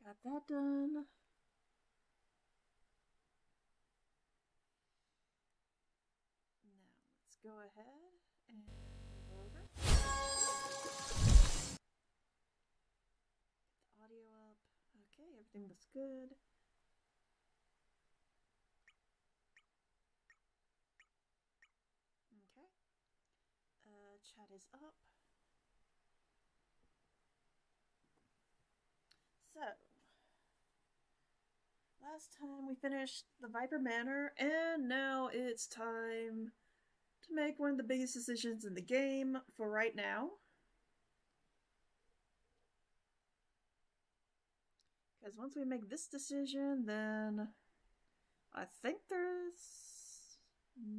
Got that done. Now let's go ahead and move over. Get the audio up. Okay, everything looks good. Okay. Chat is up. So, last time we finished the Viper Manor, and now it's time to make one of the biggest decisions in the game for right now. Because once we make this decision, then I think there's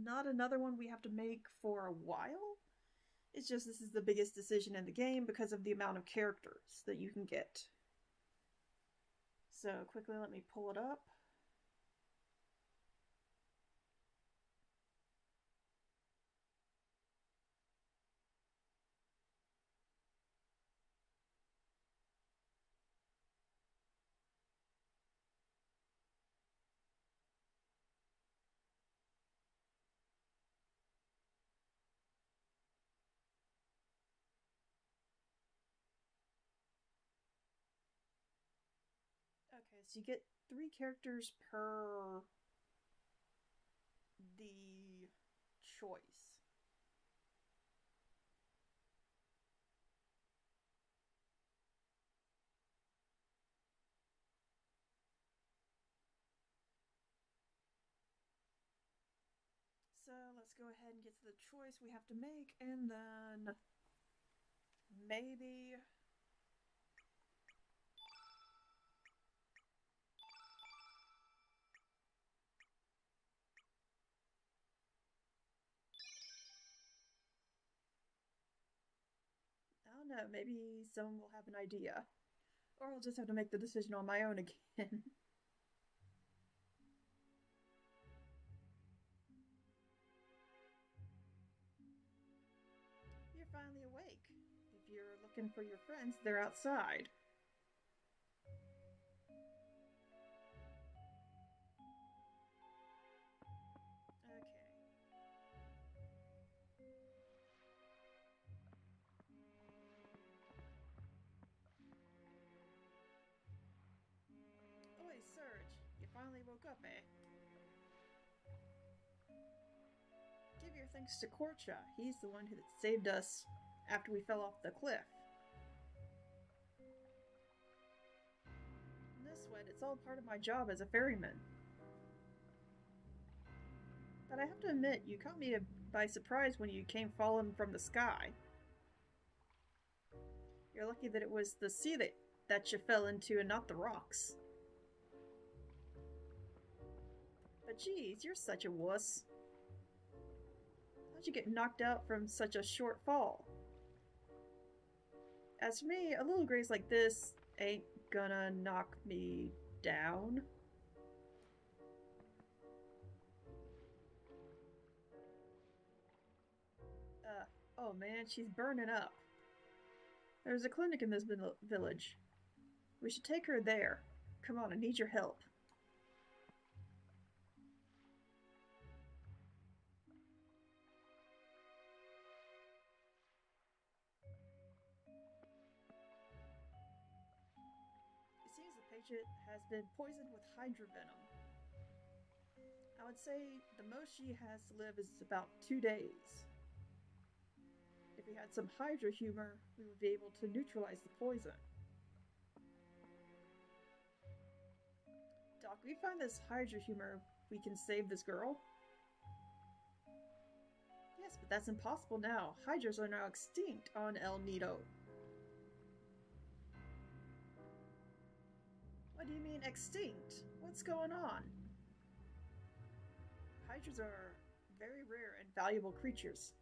not another one we have to make for a while. It's just this is the biggest decision in the game because of the amount of characters that you can get. So quickly let me pull it up. Okay, so you get 3 characters per the choice. So let's go ahead and get to the choice we have to make, and then maybe I don't know, maybe someone will have an idea. Or I'll just have to make the decision on my own again. You're finally awake. If you're looking for your friends, they're outside. Okay. Oi, Serge. You finally woke up, eh? Give your thanks to Korcha. He's the one who saved us after we fell off the cliff. No sweat, it's all part of my job as a ferryman. But I have to admit, you caught me by surprise when you came falling from the sky. You're lucky that it was the sea that you fell into and not the rocks. But geez, you're such a wuss. How'd you get knocked out from such a short fall? As for me, a little grace like this ain't gonna knock me down. Oh man, she's burning up. There's a clinic in this village. We should take her there. Come on, I need your help. It seems the patient has been poisoned with hydra venom. I would say the most she has to live is about 2 days. If we had some hydra humor, we would be able to neutralize the poison. Doc, we find this hydra humor, we can save this girl? Yes, but that's impossible now. Hydras are now extinct on El Nido. What do you mean extinct? What's going on? Hydras are very rare and valuable creatures.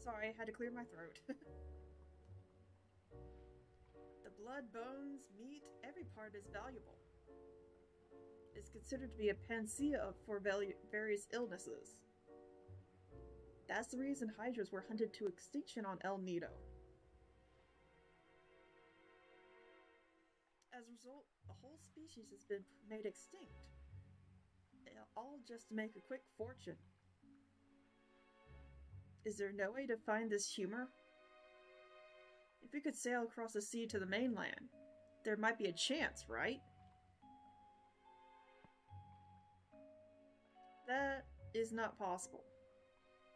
Sorry, I had to clear my throat. The blood, bones, meat, every part is valuable. It's considered to be a panacea for various illnesses. That's the reason hydras were hunted to extinction on El Nido. As a result, a whole species has been made extinct. All just to make a quick fortune. Is there no way to find this humor? If we could sail across the sea to the mainland, there might be a chance, right? That is not possible.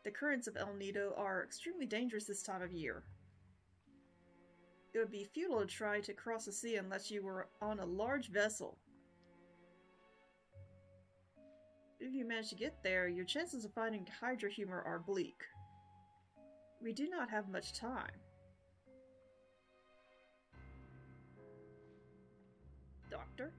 The currents of El Nido are extremely dangerous this time of year. It would be futile to try to cross the sea unless you were on a large vessel. If you manage to get there, your chances of finding Hydra humor are bleak. We do not have much time. Doctor?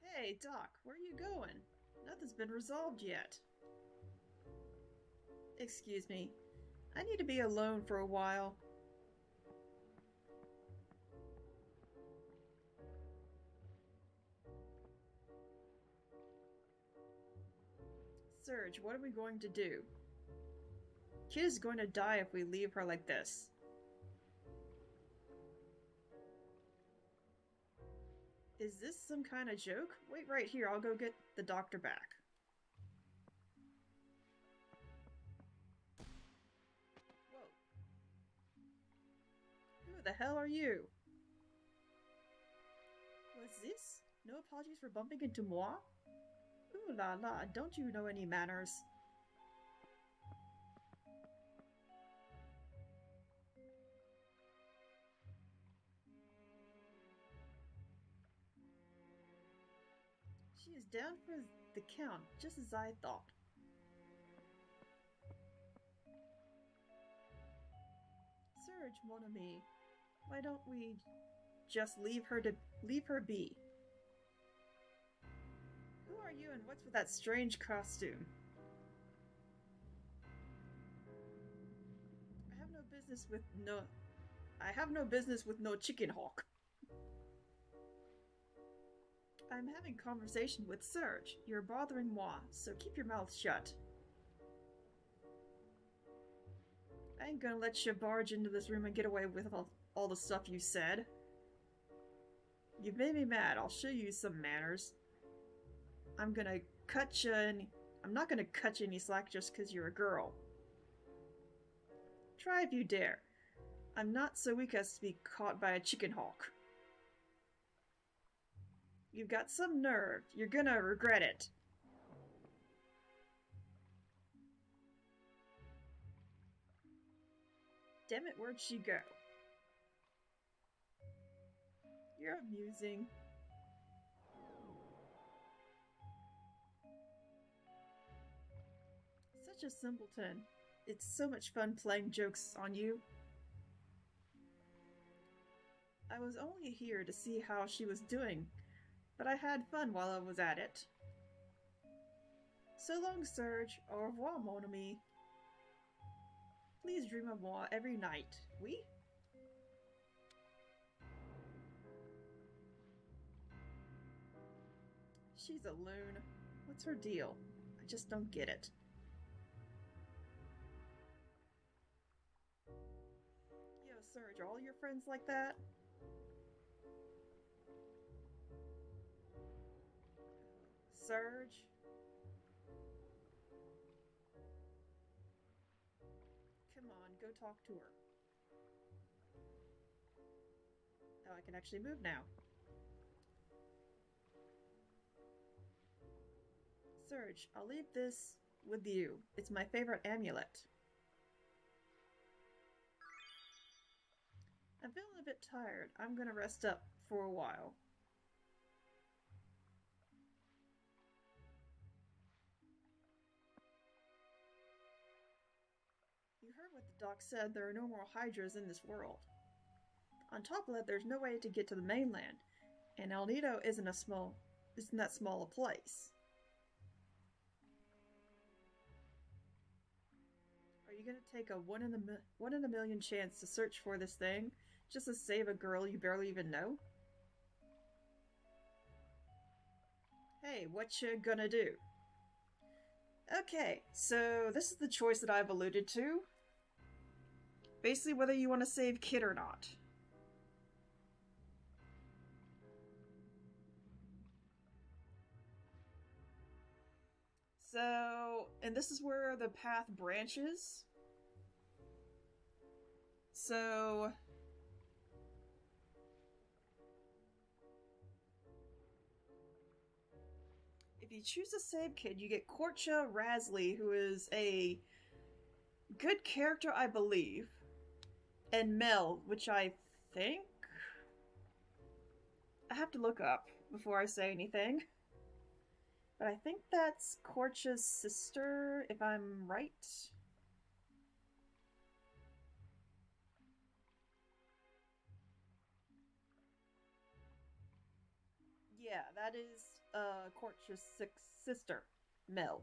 Hey, Doc, where are you going? Nothing's been resolved yet. Excuse me. I need to be alone for a while. Surge, what are we going to do? Kid is going to die if we leave her like this. Is this some kind of joke? Wait right here, I'll go get the doctor back. Whoa. Who the hell are you? What's this? No apologies for bumping into moi? Ooh la la, don't you know any manners? She is down for the count, just as I thought. Surge, mon ami, why don't we just leave her be? Who are you and what's with that strange costume? I have no business with no chicken hawk. I'm having conversation with Surge. You're bothering moi, so keep your mouth shut. I ain't gonna let you barge into this room and get away with all the stuff you said. You've made me mad. I'll show you some manners. I'm not gonna cut you any slack just because you're a girl. Try if you dare. I'm not so weak as to be caught by a chicken hawk. You've got some nerve. You're gonna regret it. Damn it, where'd she go? You're amusing. Such a simpleton. It's so much fun playing jokes on you. I was only here to see how she was doing, but I had fun while I was at it. So long, Surge. Au revoir, mon ami. Please dream of moi every night. Oui? She's a loon. What's her deal? I just don't get it. Yo, Surge, are all your friends like that? Surge? Come on, go talk to her. Oh, I can actually move now. Surge, I'll leave this with you. It's my favorite amulet. I'm feeling a bit tired. I'm gonna rest up for a while. You heard what the doc said. There are no more hydras in this world. On top of that, there's no way to get to the mainland, and El Nido isn't that small a place. Are you gonna take a one in a million chance to search for this thing, just to save a girl you barely even know? Hey, what you gonna do? Okay, so this is the choice that I've alluded to. Basically, whether you want to save Kid or not. So, and this is where the path branches. So, if you choose to save Kid, you get Korcha Rasley, who is a good character, I believe, and Mel, which I think I have to look up before I say anything. But I think that's Korcha's sister, if I'm right. Yeah, that is Korcha's sister, Mel.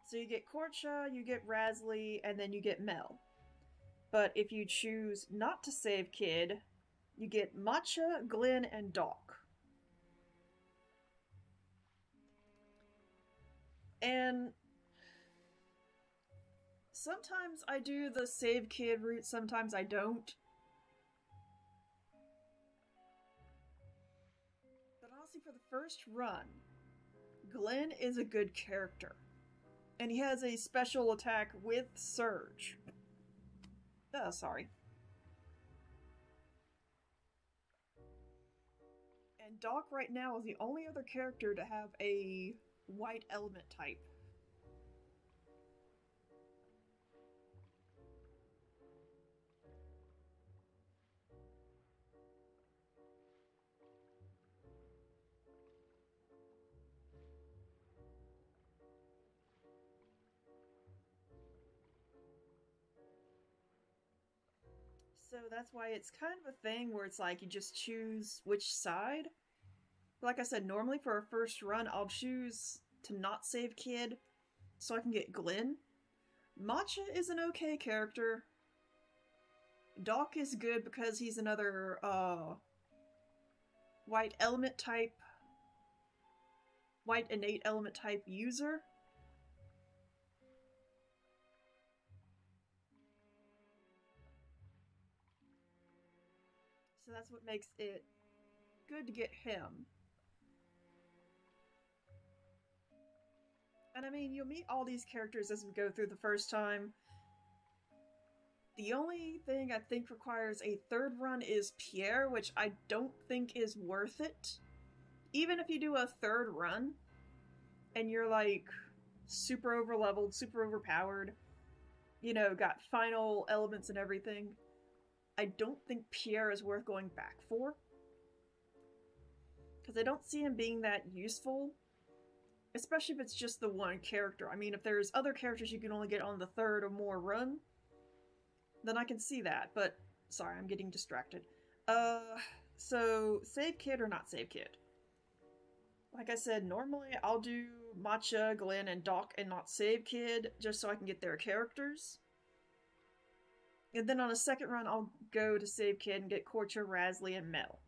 So you get Korcha, you get Rasley, and then you get Mel. But if you choose not to save Kid, you get Matcha, Glenn, and Doc. And sometimes I do the save Kid route, sometimes I don't. But honestly, for the first run, Glenn is a good character. And he has a special attack with Surge. Oh, sorry. And Doc right now is the only other character to have a white element type. So that's why it's kind of a thing where it's like you just choose which side. Like I said, normally for a first run, I'll choose to not save Kid so I can get Glenn. Matcha is an okay character. Doc is good because he's another white element type, white innate element type user. So that's what makes it good to get him. And I mean, you'll meet all these characters as we go through the first time. The only thing I think requires a third run is Pierre, which I don't think is worth it. Even if you do a third run, and you're like super overleveled, super overpowered, you know, got final elements and everything, I don't think Pierre is worth going back for. Because I don't see him being that useful. Especially if it's just the one character. I mean, if there's other characters you can only get on the third or more run, then I can see that. But, sorry, I'm getting distracted. So, save Kid or not save Kid? Like I said, normally I'll do Matcha, Glenn, and Doc and not save Kid, just so I can get their characters. And then on a second run, I'll go to save Kid and get Korcha, Rasley, and Mel.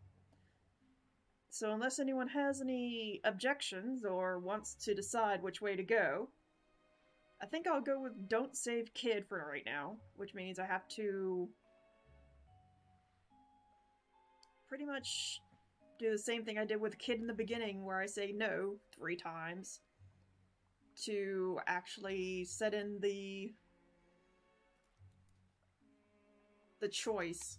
So unless anyone has any objections or wants to decide which way to go, I think I'll go with don't save Kid for right now, which means I have to pretty much do the same thing I did with Kid in the beginning, where I say no 3 times to actually set in the choice.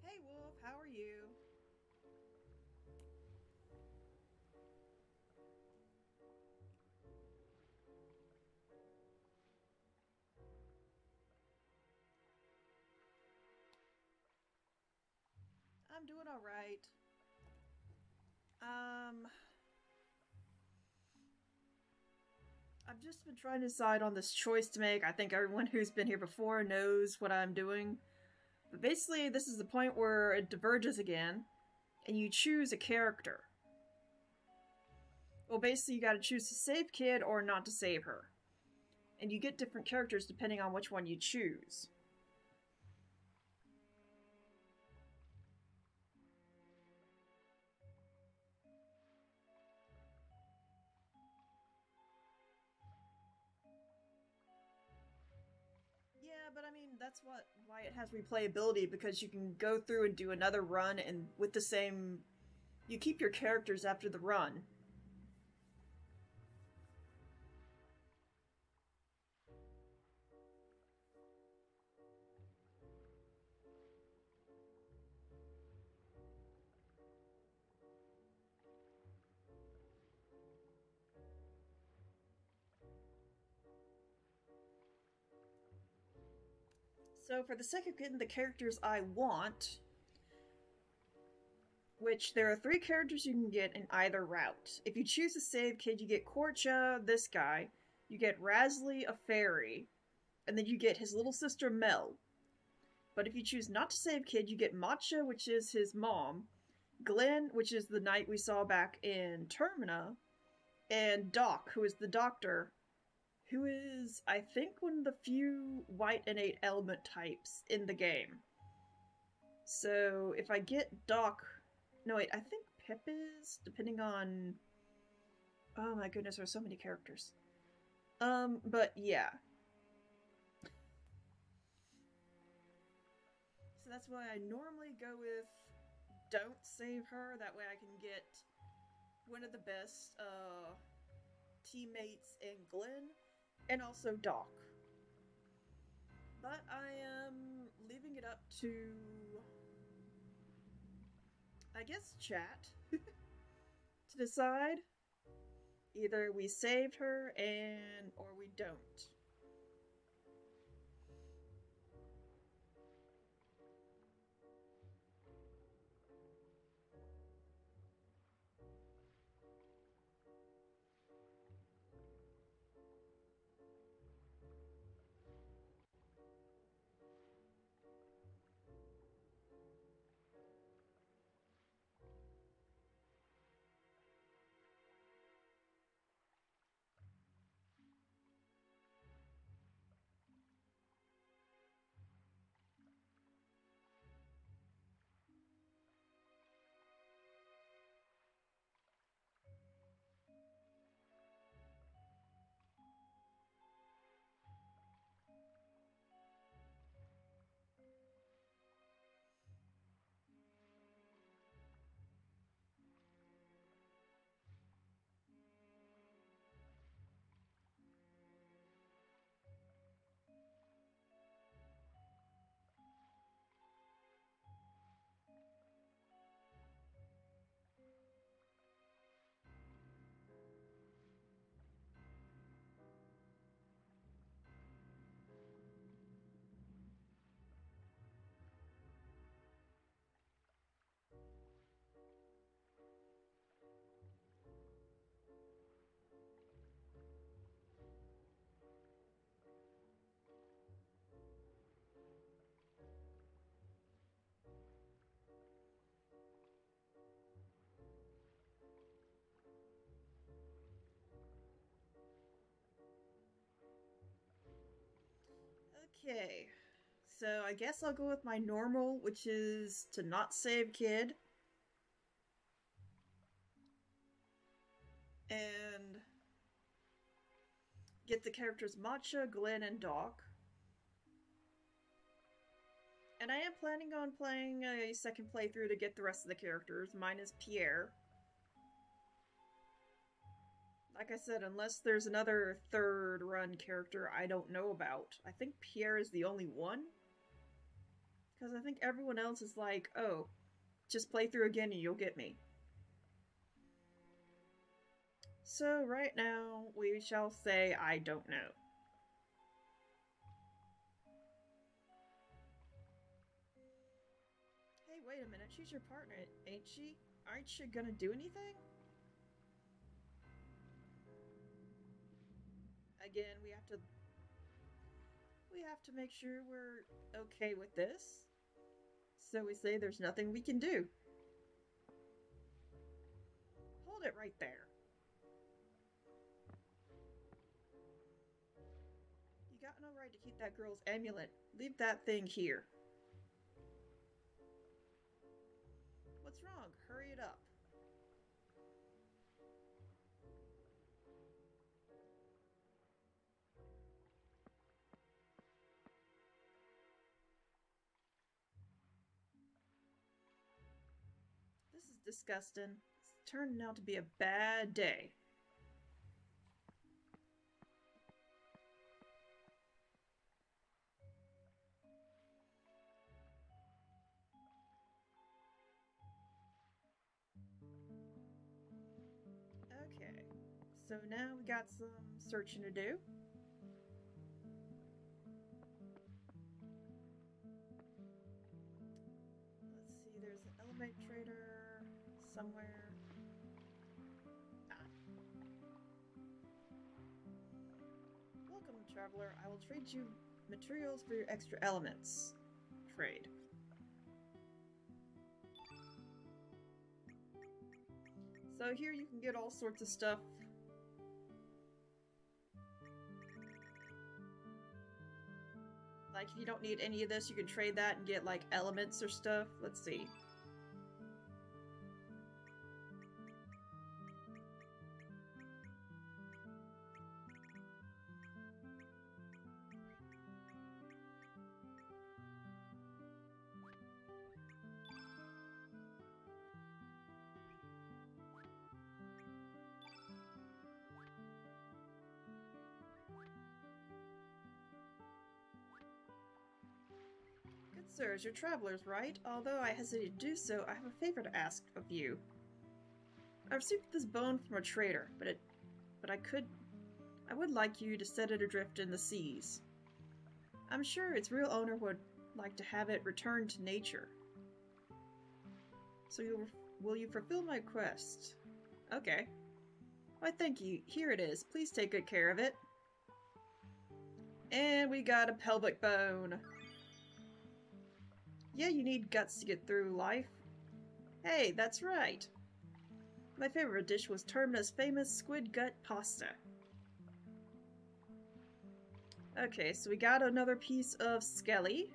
Hey Wolf, how are you? I'm doing alright. I've just been trying to decide on this choice to make. I think everyone who's been here before knows what I'm doing. But basically, this is the point where it diverges again, and you choose a character. Well, basically, you gotta choose to save Kid or not to save her. And you get different characters depending on which one you choose. Yeah, but I mean, that's why it has replayability, because you can go through and do another run and with the same... You keep your characters after the run. So for the sake of getting the characters I want, which there are 3 characters you can get in either route. If you choose to save Kid, you get Korcha, this guy, you get Rasley, a fairy, and then you get his little sister Mel. But if you choose not to save Kid, you get Matcha, which is his mom, Glenn, which is the knight we saw back in Termina, and Doc, who is the doctor, who is, I think, one of the few white innate element types in the game. So if I get Doc... No, wait, I think Pip is, depending on... Oh my goodness, there's so many characters. But yeah. So that's why I normally go with don't save her, that way I can get one of the best, teammates in Glenn, and also Doc. But I am leaving it up to, I guess, chat to decide. Either we saved her or we don't. Okay, so I guess I'll go with my normal, which is to not save Kid. And get the characters Matcha, Glenn, and Doc. And I am planning on playing a second playthrough to get the rest of the characters. Mine is Pierre. Like I said, unless there's another third run character I don't know about. I think Pierre is the only one. Because I think everyone else is like, oh, just play through again and you'll get me. So right now, we shall say I don't know. Hey, wait a minute. She's your partner, ain't she? Aren't you gonna do anything? Again, we have to make sure we're okay with this. So we say there's nothing we can do. Hold it right there. You got no right to keep that girl's amulet. Leave that thing here. What's wrong? Hurry it up. This is disgusting. It's turning out to be a bad day. Okay, so now we got some searching to do. Let's see, there's an element trader somewhere. Welcome, traveler. I will trade you materials for your extra elements. Trade. So here you can get all sorts of stuff. Like if you don't need any of this, you can trade that and get like elements or stuff. Let's see. Sirs, you're travelers, right? Although I hesitate to do so, I have a favor to ask of you. I received this bone from a trader, but I would like you to set it adrift in the seas. I'm sure its real owner would like to have it returned to nature. So will you fulfill my request? Okay. Why, thank you. Here it is. Please take good care of it. And we got a pelvic bone. Yeah, you need guts to get through life. Hey, that's right. My favorite dish was Termina's famous squid gut pasta. Okay, so we got another piece of skelly.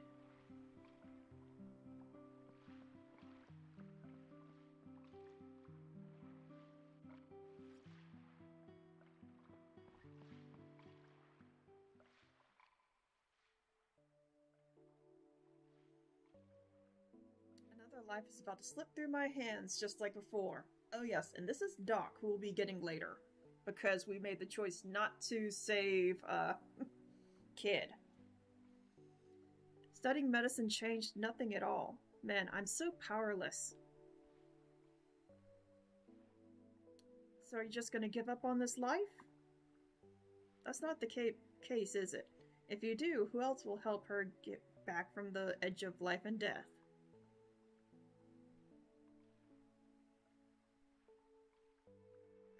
Another life is about to slip through my hands just like before. Oh yes, and this is Doc, who we'll be getting later. Because we made the choice not to save, Kid. Studying medicine changed nothing at all. Man, I'm so powerless. So are you just gonna give up on this life? That's not the case, is it? If you do, who else will help her get back from the edge of life and death?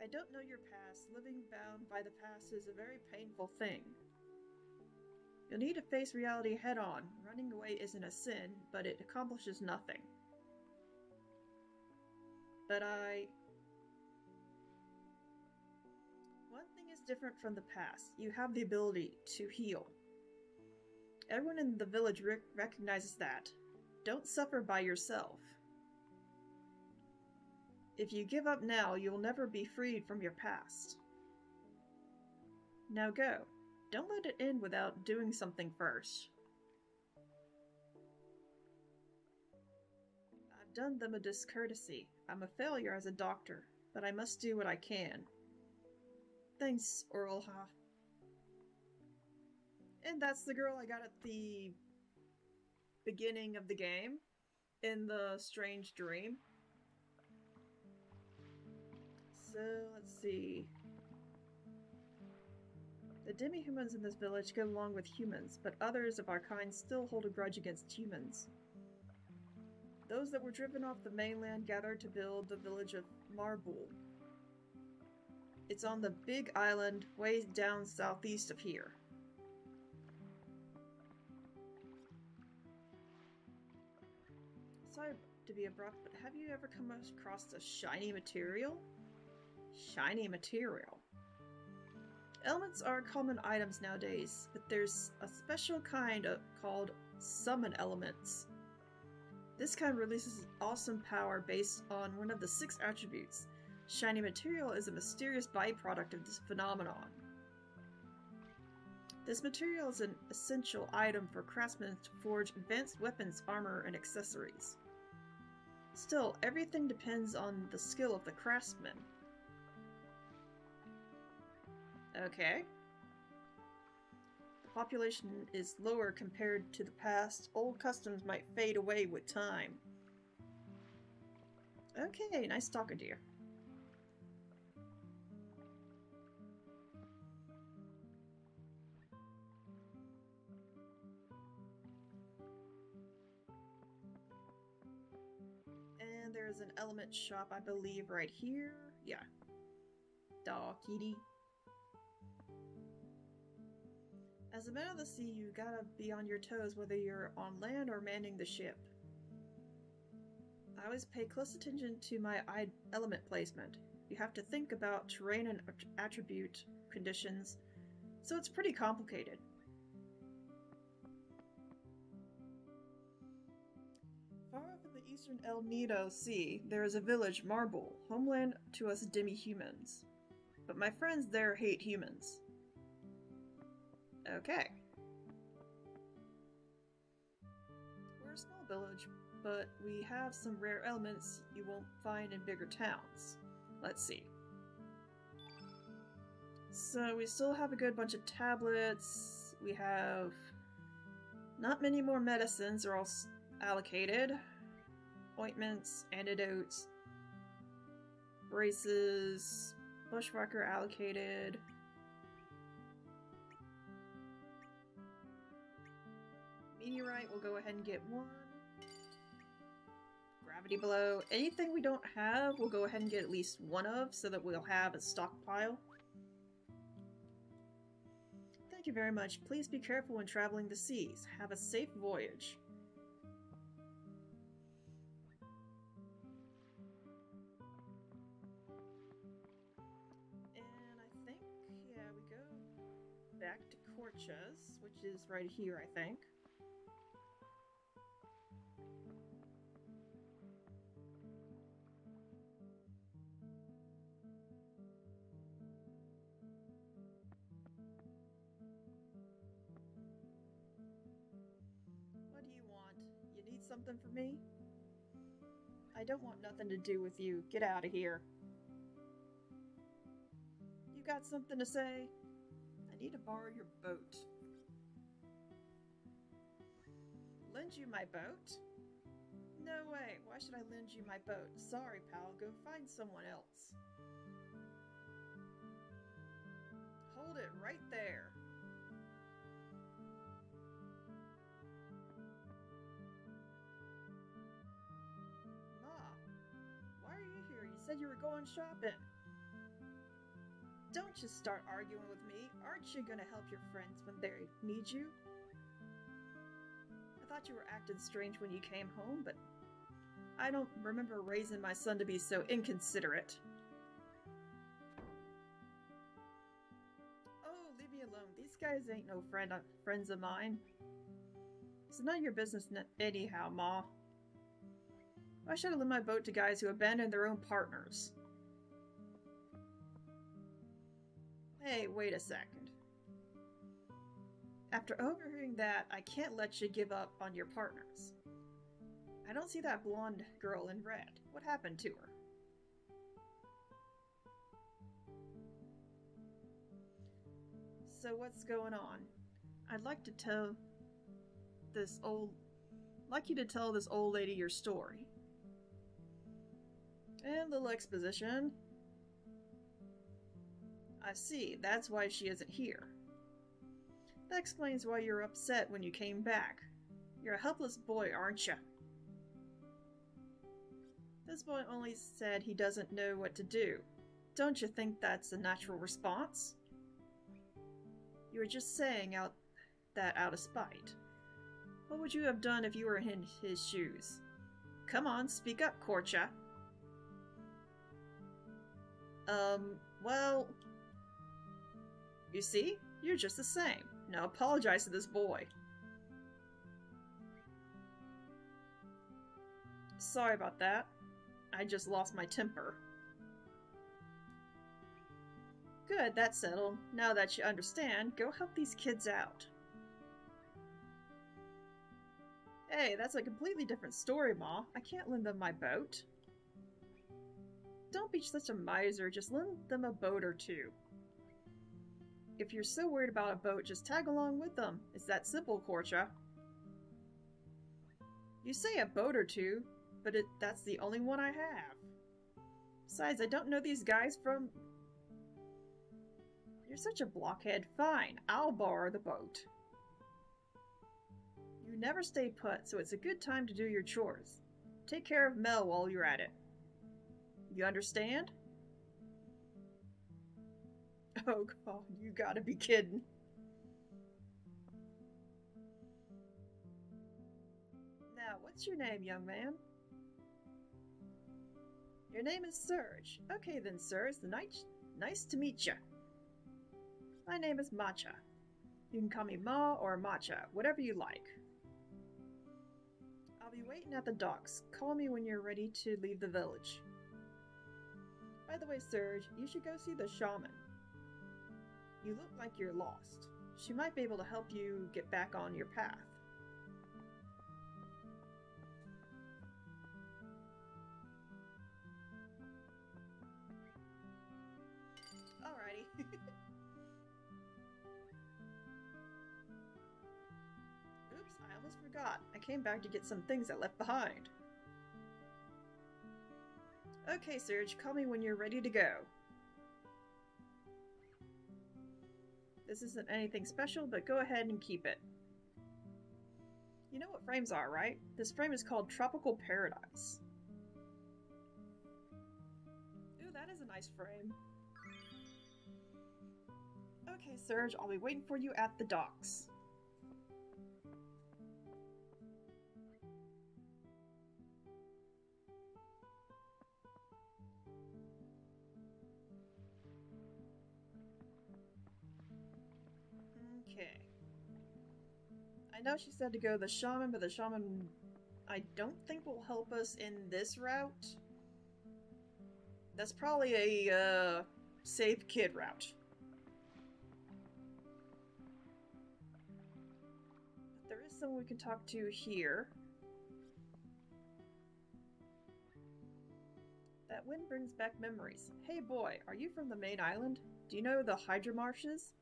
I don't know your past. Living bound by the past is a very painful thing. You'll need to face reality head-on. Running away isn't a sin, but it accomplishes nothing. But one thing is different from the past. You have the ability to heal. Everyone in the village recognizes that. Don't suffer by yourself. If you give up now, you'll never be freed from your past. Now go. Don't let it end without doing something first. I've done them a discourtesy. I'm a failure as a doctor, but I must do what I can. Thanks, Orlha. And that's the girl I got at the beginning of the game, in the strange dream. So, let's see. The demi-humans in this village get along with humans, but others of our kind still hold a grudge against humans. Those that were driven off the mainland gathered to build the village of Marbul. It's on the big island way down southeast of here. Sorry to be abrupt, but have you ever come across a shiny material? Shiny material. Elements are common items nowadays, but there's a special kind called summon elements. This kind releases awesome power based on one of the 6 attributes. Shiny material is a mysterious byproduct of this phenomenon. This material is an essential item for craftsmen to forge advanced weapons, armor, and accessories. Still, everything depends on the skill of the craftsman. Okay. The population is lower compared to the past. Old customs might fade away with time. Okay, nice talking to you. And there's an element shop, I believe, right here. Yeah. Daw, kitty. As a man of the sea, you gotta be on your toes whether you're on land or manning the ship. I always pay close attention to my element placement. You have to think about terrain and attribute conditions, so it's pretty complicated. Far off in the eastern El Nido Sea, there is a village, Marbul, homeland to us demi-humans. But my friends there hate humans. Okay. We're a small village, but we have some rare elements you won't find in bigger towns. Let's see. So we still have a good bunch of tablets. We have not many more medicines are all allocated. Ointments, antidotes, braces, bushwhacker allocated. Meteorite, we'll go ahead and get 1. Gravity blow. Anything we don't have, we'll go ahead and get at least 1 of, so that we'll have a stockpile. Thank you very much. Please be careful when traveling the seas. Have a safe voyage. And I think, yeah, we go back to Corchas, which is right here, I think. Something for me? I don't want nothing to do with you. Get out of here. You got something to say? I need to borrow your boat. Lend you my boat? No way. Why should I lend you my boat? Sorry, pal. Go find someone else. Hold it right there. Said you were going shopping. Don't just start arguing with me. Aren't you gonna help your friends when they need you? I thought you were acting strange when you came home, but I don't remember raising my son to be so inconsiderate. Oh, leave me alone. These guys ain't no friends of mine. It's none of your business anyhow, Ma. Why should I lend my boat to guys who abandon their own partners? Hey, wait a second. After overhearing that, I can't let you give up on your partners. I don't see that blonde girl in red. What happened to her? So what's going on? I'd like to tell this old... like you to tell this old lady your story. And little exposition. I see, that's why she isn't here. That explains why you're upset when you came back. You're a helpless boy, aren't you? This boy only said he doesn't know what to do. Don't you think that's a natural response? You were just saying that out of spite. What would you have done if you were in his shoes? Come on, speak up, Korcha. Well... You see? You're just the same. Now apologize to this boy. Sorry about that. I just lost my temper. Good, that's settled. Now that you understand, go help these kids out. Hey, that's a completely different story, Ma. I can't lend them my boat. Don't be such a miser, just lend them a boat or two. If you're so worried about a boat, just tag along with them. It's that simple, Korcha. You say a boat or two, but that's the only one I have. Besides, I don't know these guys from... You're such a blockhead. Fine, I'll borrow the boat. You never stay put, so it's a good time to do your chores. Take care of Mel while you're at it. You understand? Oh god, you gotta be kidding. Now, what's your name, young man? Your name is Serge. Okay then, sir, it's nice to meet ya. My name is Matcha. You can call me Ma or Matcha, whatever you like. I'll be waiting at the docks. Call me when you're ready to leave the village. By the way, Serge, you should go see the shaman. You look like you're lost. She might be able to help you get back on your path. Alrighty. Oops, I almost forgot. I came back to get some things I left behind. Okay, Serge, call me when you're ready to go. This isn't anything special, but go ahead and keep it. You know what frames are, right? This frame is called Tropical Paradise. Ooh, that is a nice frame. Okay, Serge, I'll be waiting for you at the docks. Okay. I know she said to go to the shaman, but the shaman I don't think will help us in this route. That's probably a save kid route. But there is someone we can talk to here. That wind brings back memories. Hey boy, are you from the main island? Do you know the Hydra Marshes?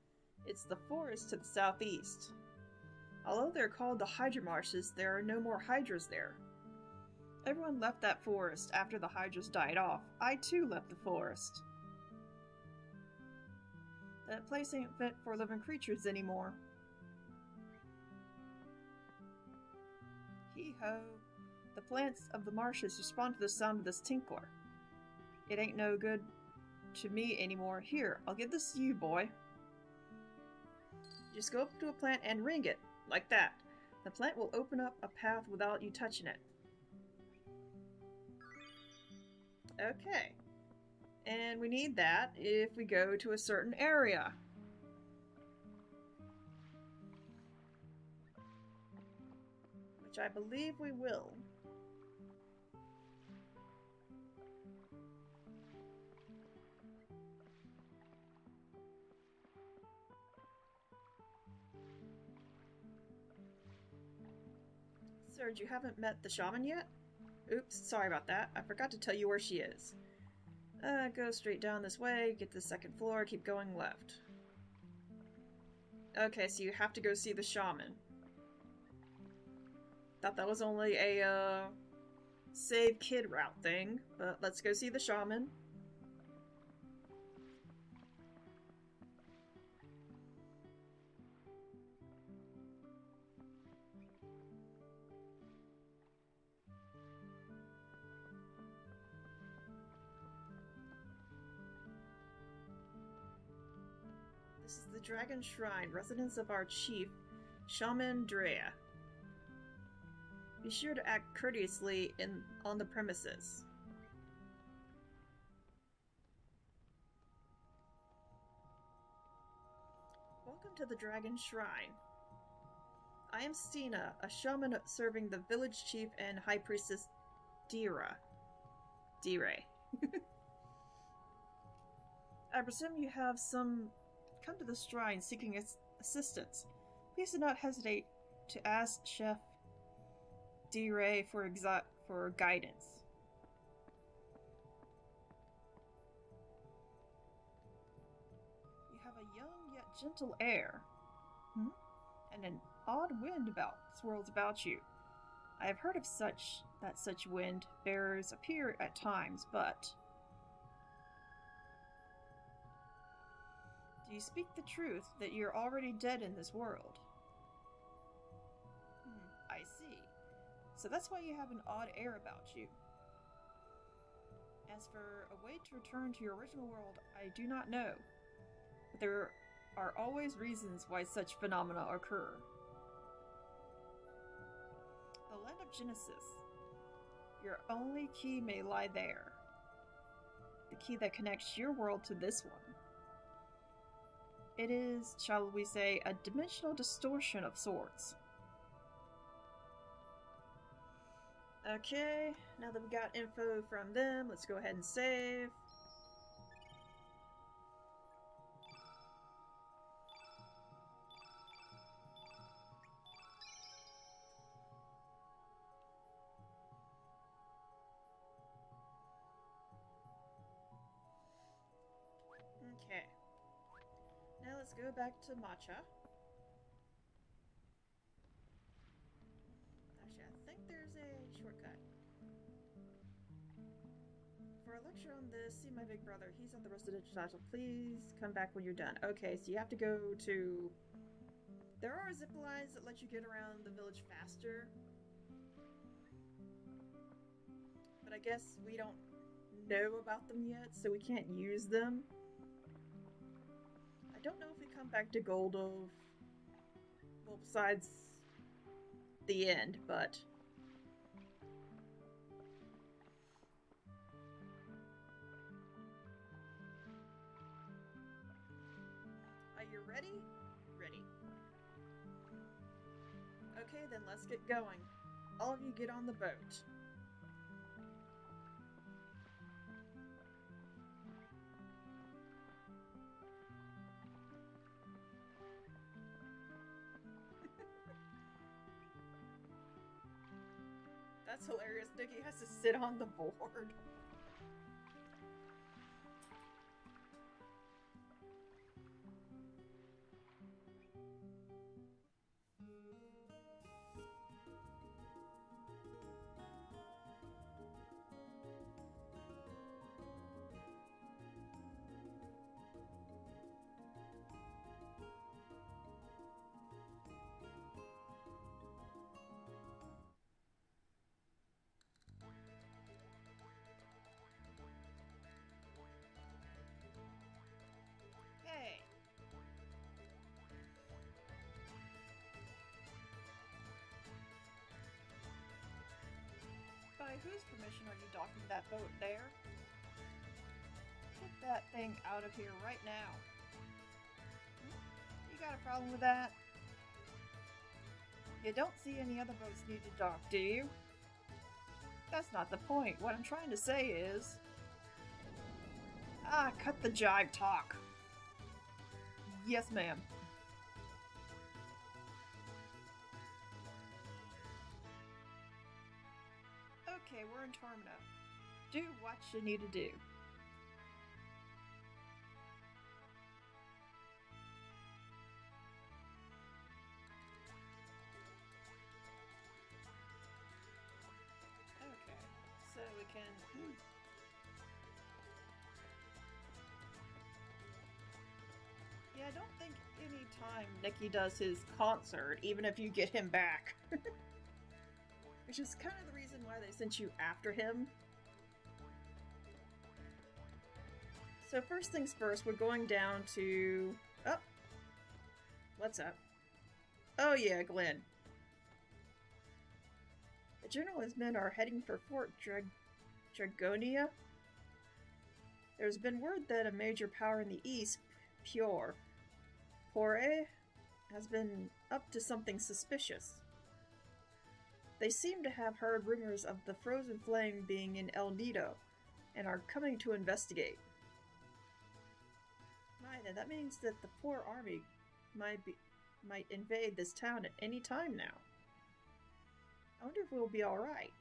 It's the forest to the southeast. Although they're called the Hydra Marshes, there are no more Hydras there. Everyone left that forest after the Hydras died off. I too left the forest. That place ain't fit for living creatures anymore. Hee-ho. The plants of the marshes respond to the sound of this tinkler. It ain't no good to me anymore. Here, I'll give this to you, boy. Just go up to a plant and ring it, like that. The plant will open up a path without you touching it. Okay. And we need that if we go to a certain area. Which I believe we will. Serge, you haven't met the shaman yet? Oops, sorry about that. I forgot to tell you where she is. Go straight down this way, get to the second floor, keep going left. Okay, so you have to go see the shaman. Thought that was only a, save kid route thing, but let's go see the shaman. Dragon Shrine, residence of our chief, Shaman Drea. Be sure to act courteously on the premises. Welcome to the Dragon Shrine. I am Stina, a shaman serving the village chief and high priestess Dire. I presume you have come to the shrine seeking assistance. Please do not hesitate to ask Chef Dire for guidance. You have a young yet gentle air, and an odd wind swirls about you. I have heard of such wind bearers appear at times, but do you speak the truth that you're already dead in this world? I see. So that's why you have an odd air about you. As for a way to return to your original world, I do not know. But there are always reasons why such phenomena occur. The land of Genesis. Your only key may lie there. The key that connects your world to this one. It is, shall we say, a dimensional distortion of sorts. Okay, now that we got info from them, let's go ahead and save. Okay. Now let's go back to Matcha. Actually, I think there's a shortcut. For a lecture on this, see my big brother. He's at the residential title. Please come back when you're done. Okay, so you have to go to... There are zip lines that let you get around the village faster. But I guess we don't know about them yet, so we can't use them. I don't know if we come back to Goldove, well, besides the end, but... Are you ready? Ready. Okay, then let's get going. All of you get on the boat. That's hilarious. Nikki has to sit on the board. Hey. By whose permission are you docking that boat there? Get that thing out of here right now. You got a problem with that? You don't see any other boats need to dock, do you? That's not the point. What I'm trying to say is... Ah, cut the jive talk. Yes, ma'am. Okay, we're in Termina. Do what you need to do. Okay, so we can... Yeah, I don't think any time Nikki does his concert, even if you get him back. Which is kind of the reason why they sent you after him. So first things first, we're going down to... Oh! What's up? Oh yeah, Glenn. The general and his men are heading for Fort Dragonia. There's been word that a major power in the east, pt4, has been up to something suspicious. They seem to have heard rumors of the Frozen Flame being in El Nido, and are coming to investigate. My, then that means that the poor army might invade this town at any time now. I wonder if we'll be alright.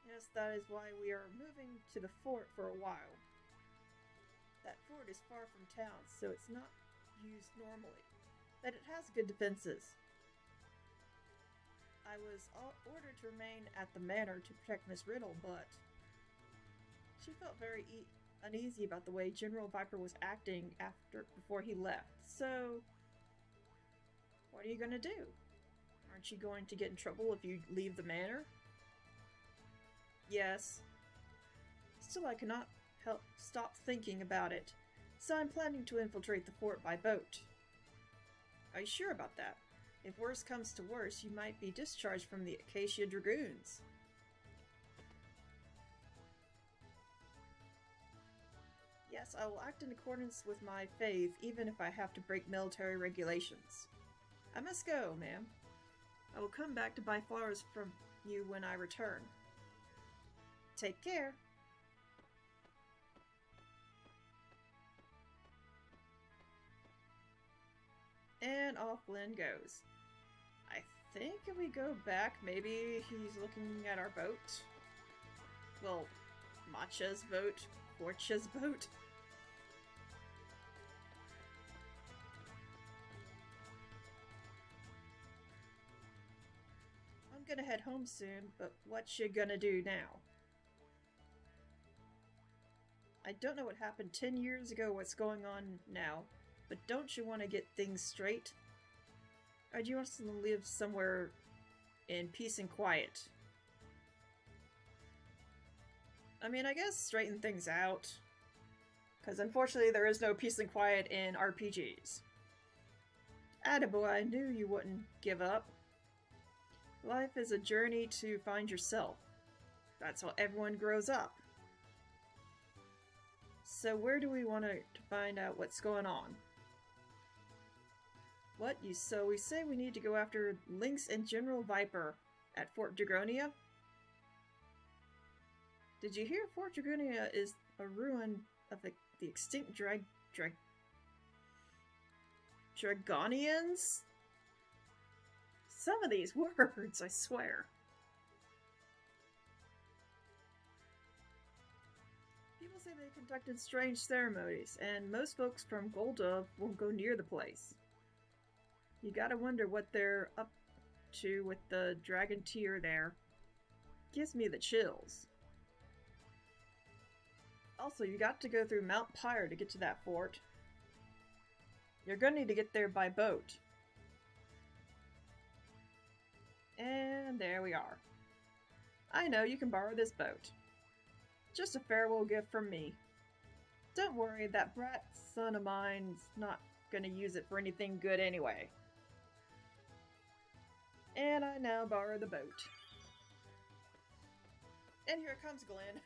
Yes, that is why we are moving to the fort for a while. That fort is far from town, so it's not used normally, but it has good defenses. I was ordered to remain at the manor to protect Miss Riddle, but she felt very uneasy about the way General Viper was acting before he left. So, what are you gonna do? Aren't you going to get in trouble if you leave the manor? Yes. Still, I cannot stop thinking about it, so I'm planning to infiltrate the fort by boat. Are you sure about that? If worse comes to worse, you might be discharged from the Acacia Dragoons. Yes, I will act in accordance with my faith, even if I have to break military regulations. I must go, ma'am. I will come back to buy flowers from you when I return. Take care. And off Glenn goes. I think if we go back, maybe he's looking at our boat. Well, Matcha's boat, Porcha's boat. I'm gonna head home soon, but what you gonna do now? I don't know what happened 10 years ago, what's going on now, but don't you want to get things straight? Or do you want us to live somewhere in peace and quiet? I mean, I guess straighten things out. Because unfortunately there is no peace and quiet in RPGs. Attaboy, I knew you wouldn't give up. Life is a journey to find yourself. That's how everyone grows up. So where do we want to find out what's going on? So we say we need to go after Lynx and General Viper at Fort Dragonia? Did you hear Fort Dragonia is a ruin of the extinct Dragonians? Some of these words, I swear. People say they conducted strange ceremonies, and most folks from Golda won't go near the place. You gotta wonder what they're up to with the dragon tier there. Gives me the chills. Also, you got to go through Mount Pyre to get to that fort. You're gonna need to get there by boat. And there we are. I know, you can borrow this boat. Just a farewell gift from me. Don't worry, that brat son of mine's not gonna use it for anything good anyway. And I now borrow the boat. And here comes Glenn.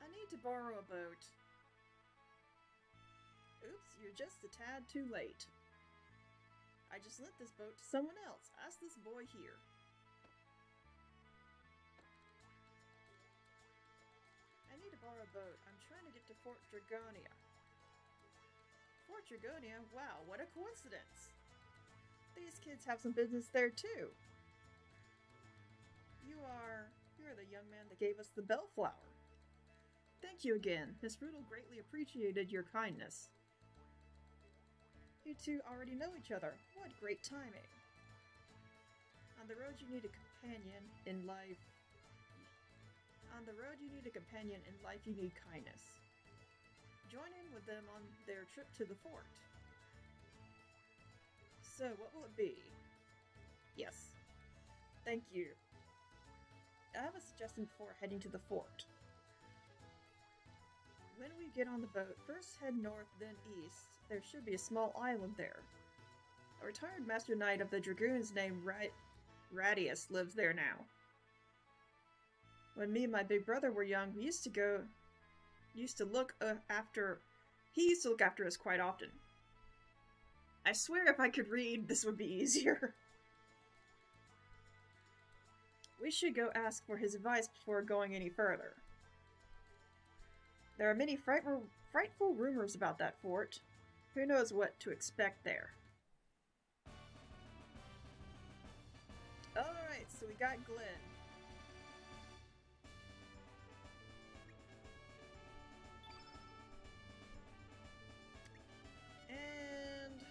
I need to borrow a boat. Oops, you're just a tad too late. I just lent this boat to someone else. Ask this boy here. I need to borrow a boat. I'm trying to get to Fort Dragonia. Fort Dragonia? Wow, what a coincidence. These kids have some business there too. You're the young man that gave us the bellflower. Thank you again. Miss Riddle greatly appreciated your kindness. You two already know each other. What great timing. On the road you need a companion in life. On the road you need a companion, in life you need kindness. Join in with them on their trip to the fort. So, what will it be? Yes. Thank you. I have a suggestion before heading to the fort. When we get on the boat, first head north, then east. There should be a small island there. A retired Master Knight of the Dragoons named Radius lives there now. When me and my big brother were young, we used to look after us quite often. I swear if I could read, this would be easier. We should go ask for his advice before going any further. There are many frightful rumors about that fort. Who knows what to expect there? Alright, so we got Glenn. And...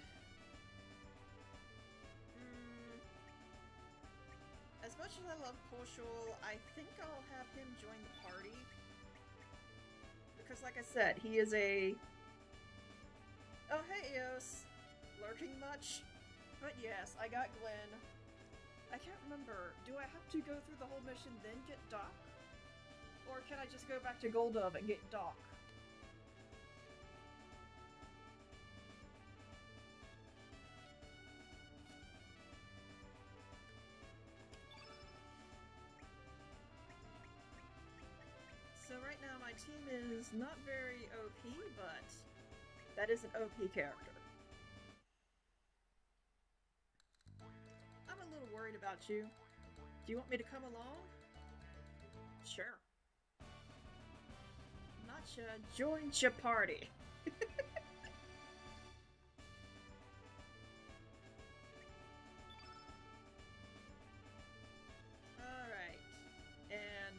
as much as I love Koshul, I think I'll have him join the party. Because like I said, he is a... Oh hey Eos! Lurking much? But yes, I got Glenn. I can't remember, do I have to go through the whole mission then get Doc? Or can I just go back to Goldov and get Doc? So right now my team is not very OP, but that is an OP character. I'm a little worried about you. Do you want me to come along? Sure. Nacha, join your party. Alright. And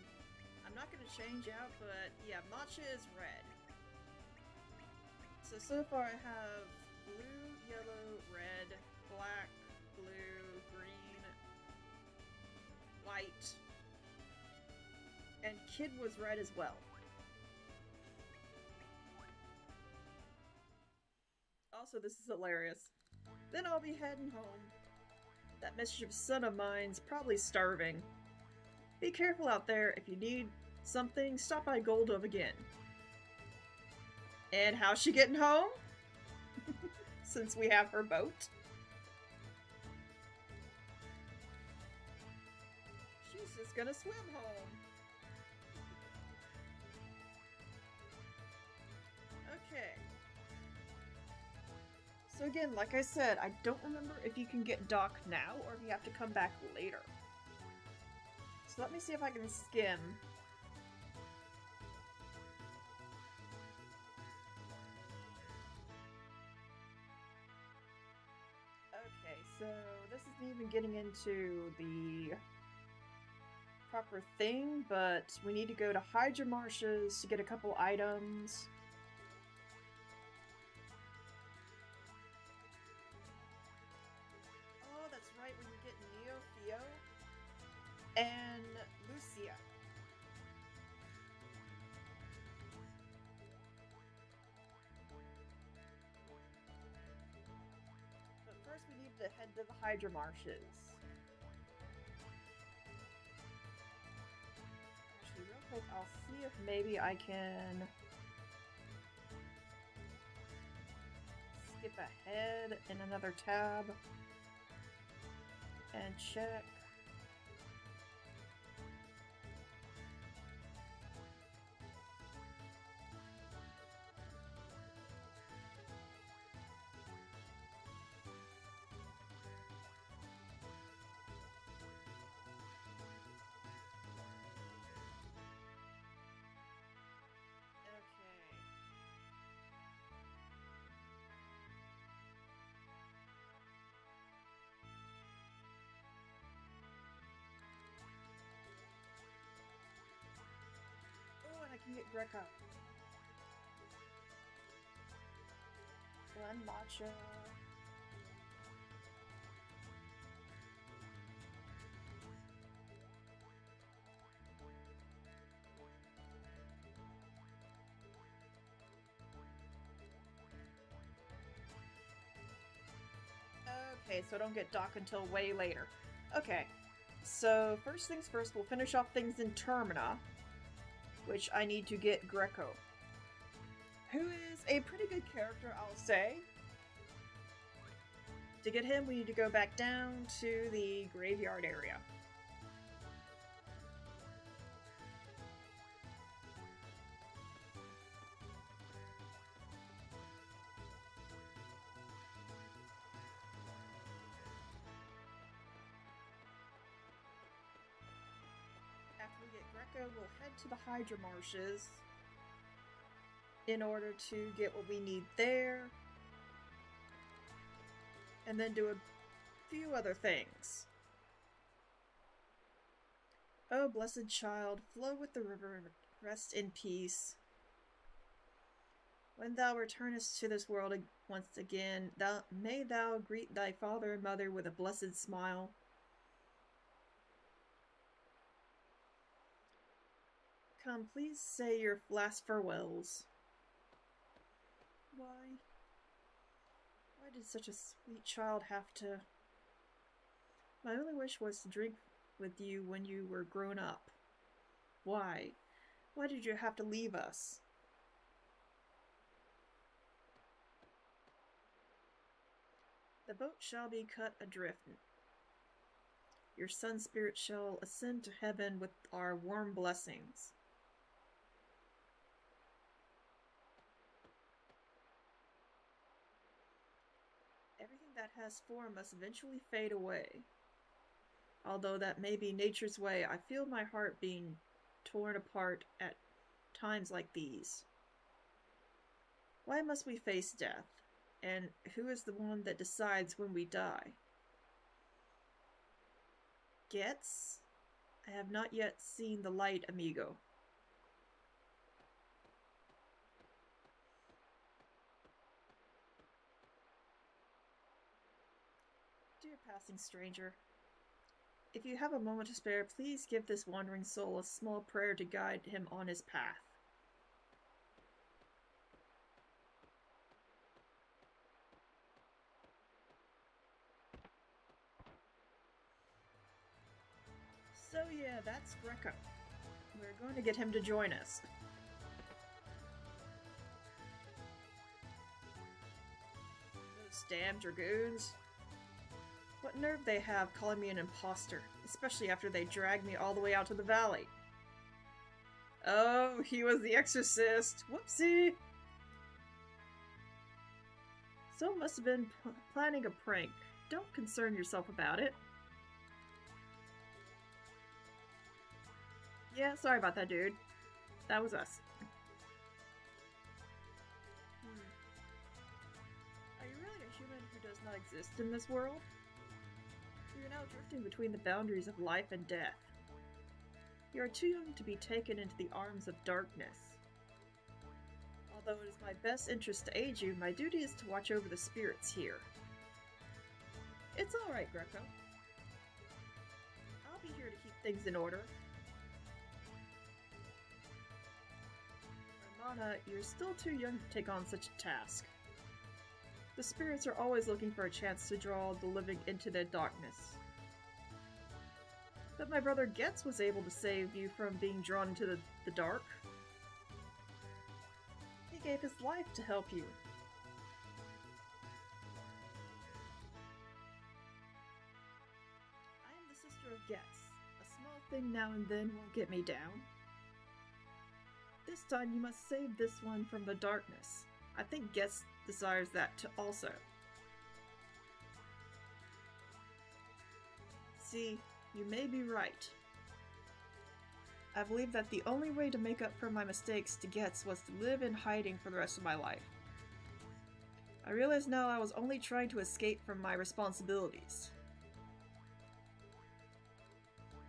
I'm not going to change out, but yeah, matcha is red. So far I have blue, yellow, red, black, blue, green, white, and Kid was red as well. Also, this is hilarious. Then I'll be heading home. That mischievous son of mine's probably starving. Be careful out there. If you need something, stop by Goldov again. And how's she getting home? Since we have her boat. She's just gonna swim home. Okay. So again, like I said, I don't remember if you can get Doc now or if you have to come back later. So let me see if I can skim. Okay, so this isn't even getting into the proper thing, but we need to go to Hydra Marshes to get a couple items. Oh, that's right, we were getting Neo, Theo, and Lucia. But first we need to head to the Hydra Marshes. Actually, real quick, I'll see if maybe I can skip ahead in another tab and check. I can get Greco. Glen Matcha. Okay, so I don't get Doc until way later. Okay, so first things first, we'll finish off things in Termina, which I need to get Greco. who is a pretty good character, I'll say. To get him, we need to go back down to the graveyard area. After we get Greco, we'll head to the Hydra Marshes in order to get what we need there, and then do a few other things. Oh, blessed child, flow with the river and rest in peace. When thou returnest to this world once again, may thou greet thy father and mother with a blessed smile. Come, please say your last farewells. Why did such a sweet child have to... My only wish was to drink with you when you were grown up. Why? Why did you have to leave us? The boat shall be cut adrift. Your son's spirit shall ascend to heaven with our warm blessings. Everything that has form must eventually fade away. Although that may be nature's way, I feel my heart being torn apart at times like these. Why must we face death? And who is the one that decides when we die? Gets? I have not yet seen the light, amigo. Dear passing stranger, if you have a moment to spare, please give this wandering soul a small prayer to guide him on his path. So yeah, that's Greco. We're going to get him to join us. Those damn dragoons. What nerve they have calling me an imposter, especially after they dragged me all the way out to the valley. Oh, he was the exorcist. Whoopsie! So must have been planning a prank. Don't concern yourself about it. Yeah, sorry about that, dude. That was us. Are you really a human who does not exist in this world? You are now drifting between the boundaries of life and death. You are too young to be taken into the arms of darkness. Although it is my best interest to aid you, my duty is to watch over the spirits here. It's alright, Greco. I'll be here to keep things in order. Romana, you're still too young to take on such a task. The spirits are always looking for a chance to draw the living into their darkness. But my brother Getz was able to save you from being drawn into the dark. He gave his life to help you. I am the sister of Getz. A small thing now and then won't get me down. This time you must save this one from the darkness. I think Getz desires that also. See, you may be right. I believe that the only way to make up for my mistakes to Getz was to live in hiding for the rest of my life. I realize now I was only trying to escape from my responsibilities.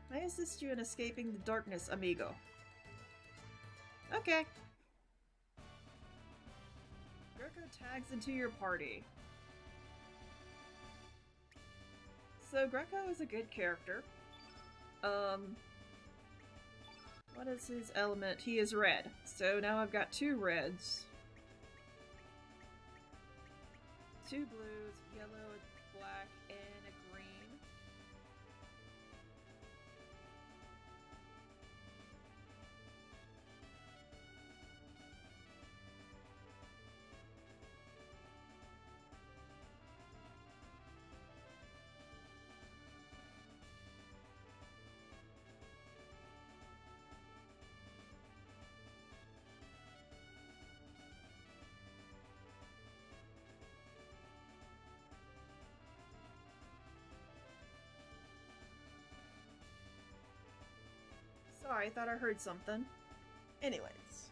May I assist you in escaping the darkness, amigo? Okay. Greco tags into your party. So Greco is a good character. What is his element? He is red. So now I've got 2 reds. 2 blues, yellow, a black, and a green. Sorry, I thought I heard something. Anyways.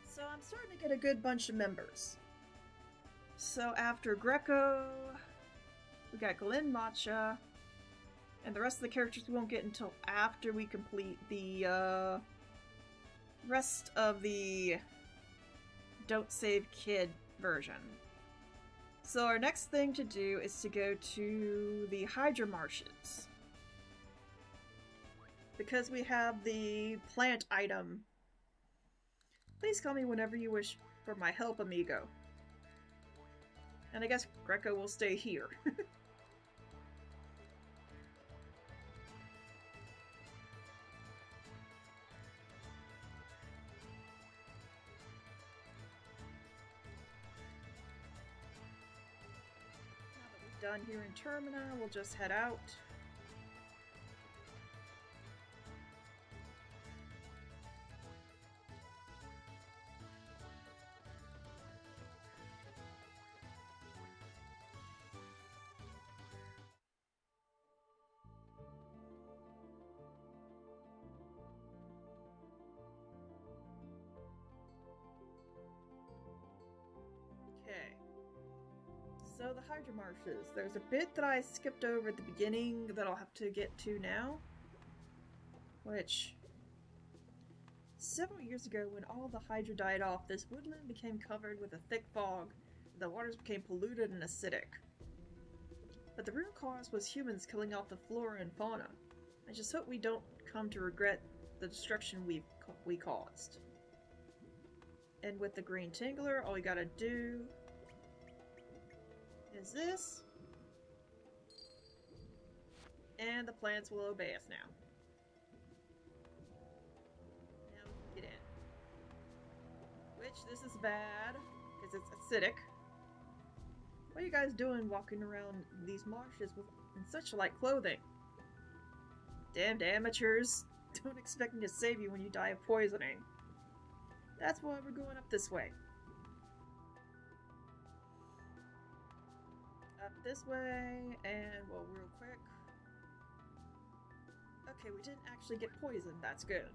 So I'm starting to get a good bunch of members. So after Greco, we got Glenn Matcha, and the rest of the characters we won't get until after we complete the rest of the Don't Save Kid version. So our next thing to do is to go to the Hydra Marshes. Because we have the plant item. Please call me whenever you wish for my help, amigo. And I guess Greco will stay here. Done here in Termina, we'll just head out. Okay. So the Hydra Marshes. There's a bit that I skipped over at the beginning that I'll have to get to now. Which... several years ago, when all the Hydra died off, this woodland became covered with a thick fog. The waters became polluted and acidic. But the root cause was humans killing off the flora and fauna. I just hope we don't come to regret the destruction we caused. And with the green tingler, all we gotta do is this, and the plants will obey us now. Now we can get in. Which, this is bad, because it's acidic. What are you guys doing walking around these marshes in such light clothing? Damned amateurs. Don't expect me to save you when you die of poisoning. That's why we're going up this way. Up this way, and, well, real quick. Okay, we didn't actually get poisoned. That's good.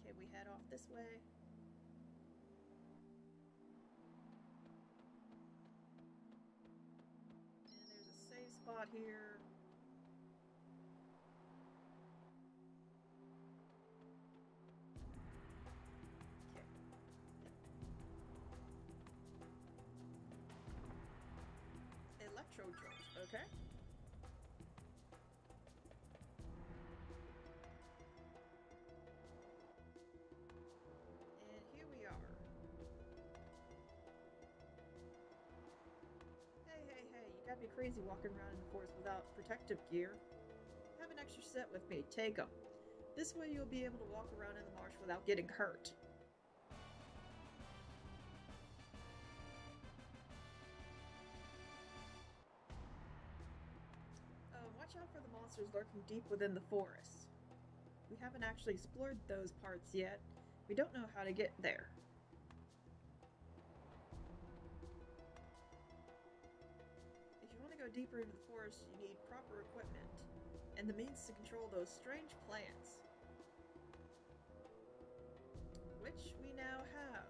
Okay, we head off this way. And there's a save spot here. Jolt, okay? And here we are. Hey, you gotta be crazy walking around in the forest without protective gear. Have an extra set with me, take them. This way you'll be able to walk around in the marsh without getting hurt. Watch out for the monsters lurking deep within the forest. We haven't actually explored those parts yet. We don't know how to get there. If you want to go deeper into the forest, you need proper equipment and the means to control those strange plants. Which we now have.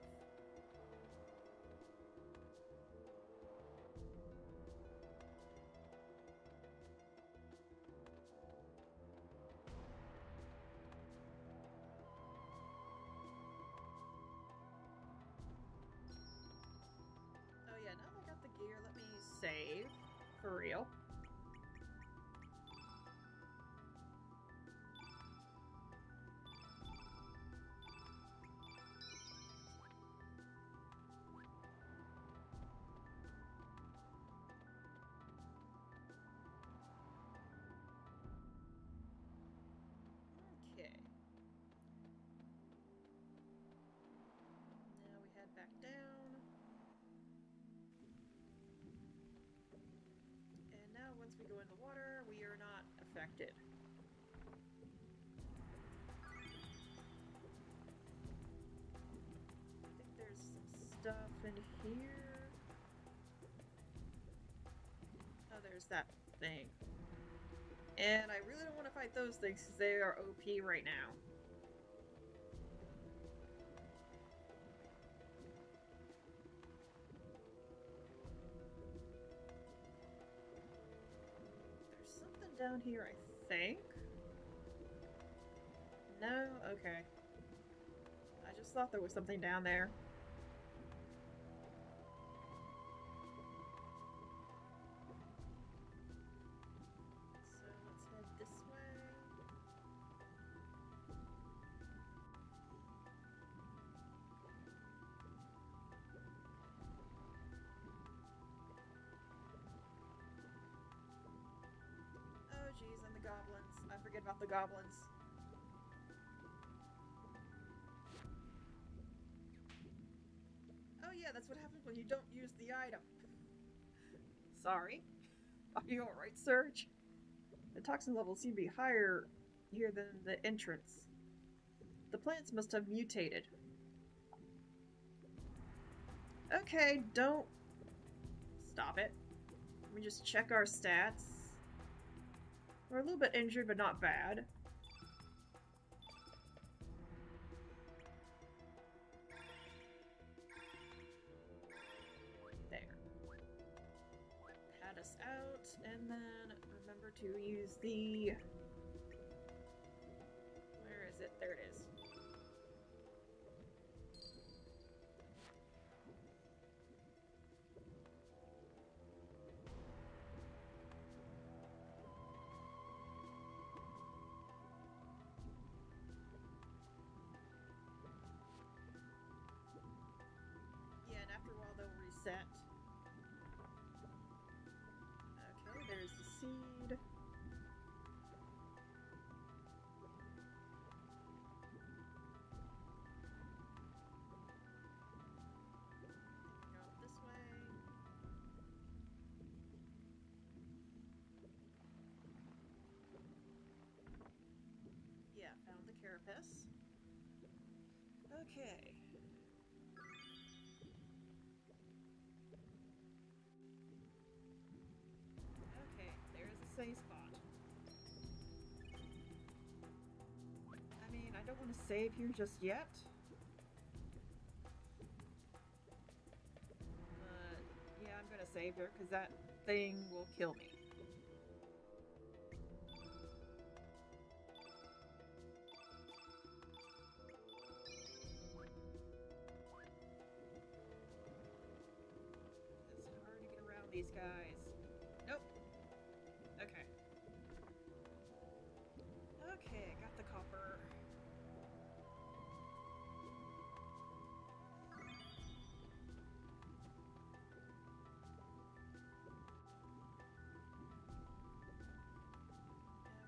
Gear, let me save for real. Okay. Now we head back down. Once we go in the water, we are not affected. I think there's some stuff in here. Oh, there's that thing. And I really don't want to fight those things because they are OP right now. There's something down here, I think. No? Okay. I just thought there was something down there. So let's head this way. Oh geez, and the goblins. I forget about the goblins. Oh yeah, that's what happens when you don't use the item. Sorry. Are you alright, Surge? The toxin levels seem to be higher here than the entrance. The plants must have mutated. Okay, don't... Stop it. Let me just check our stats. We're a little bit injured, but not bad. There. Pat us out, and then remember to use the... Where is it? There it is. After a while they'll reset. Okay, there's the seed. Go up this way. Yeah, found the carapace. Okay. Safe spot. I mean, I don't want to save here just yet. But yeah, I'm gonna save here because that thing will kill me. It's hard to get around these guys. Nope. Okay. Okay, got the copper.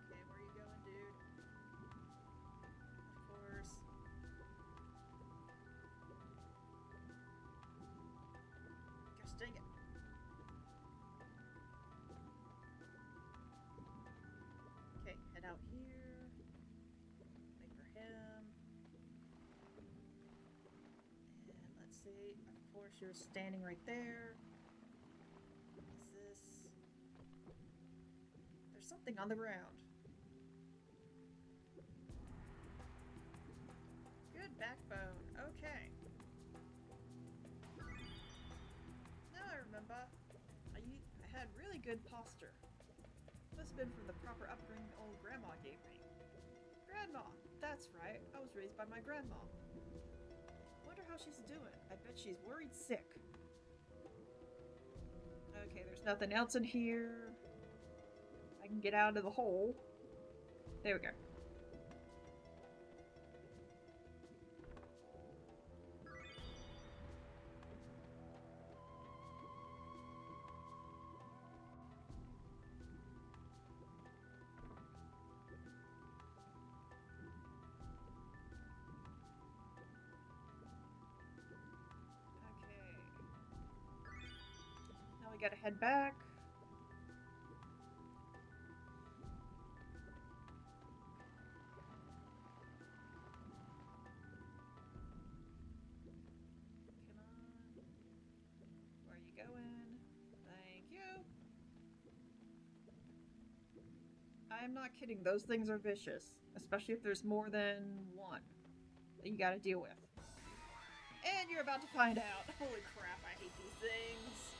Okay, where you going, dude? Of course. Gosh dang it. Okay, head out here. Wait for him. And let's see. Of course, you're standing right there. What is this? There's something on the ground. Good backbone. Okay. Now I remember. I had really good posture. Must have been from the proper upbringing old grandma gave me. Grandma! That's right. I was raised by my grandma. Wonder how she's doing. I bet she's worried sick. Okay, there's nothing else in here. I can get out of the hole. There we go. We gotta head back. Come on. Where are you going? Thank you. I I'm not kidding, those things are vicious. Especially if there's more than one that you gotta deal with. And you're about to find out. Holy crap, I hate these things.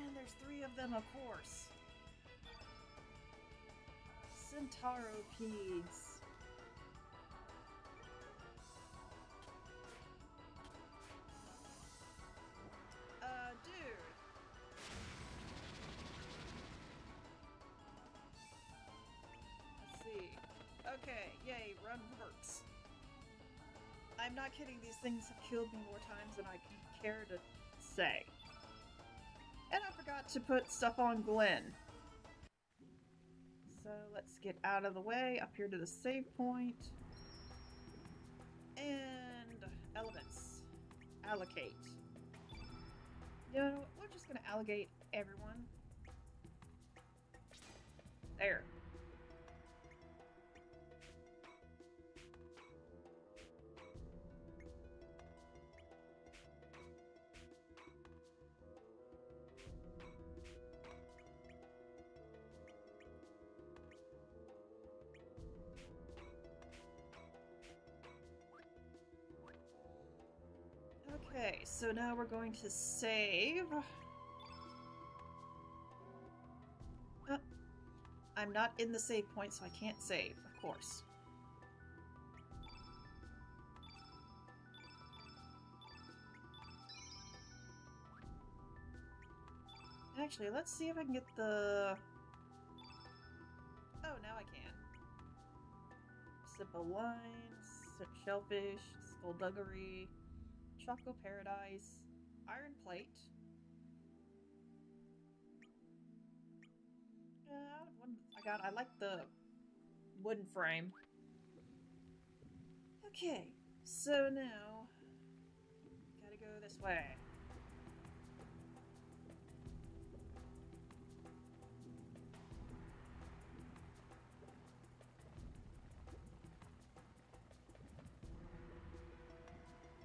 And there's 3 of them, of course. Centauropedes. Dude. Let's see. Okay, yay, run works. I'm not kidding, these things have killed me more times than I can care to say. And I forgot to put stuff on Glenn. So let's get out of the way, up here to the save point. And elements. Allocate. You know, we're just gonna allocate everyone. There. Okay, so now we're going to save. I'm not in the save point, so I can't save, of course. Actually, let's see if I can get the... Oh, now I can. Simple lines, shellfish, skullduggery, Choco Paradise, Iron Plate. I like the wooden frame. Okay, so now gotta go this way.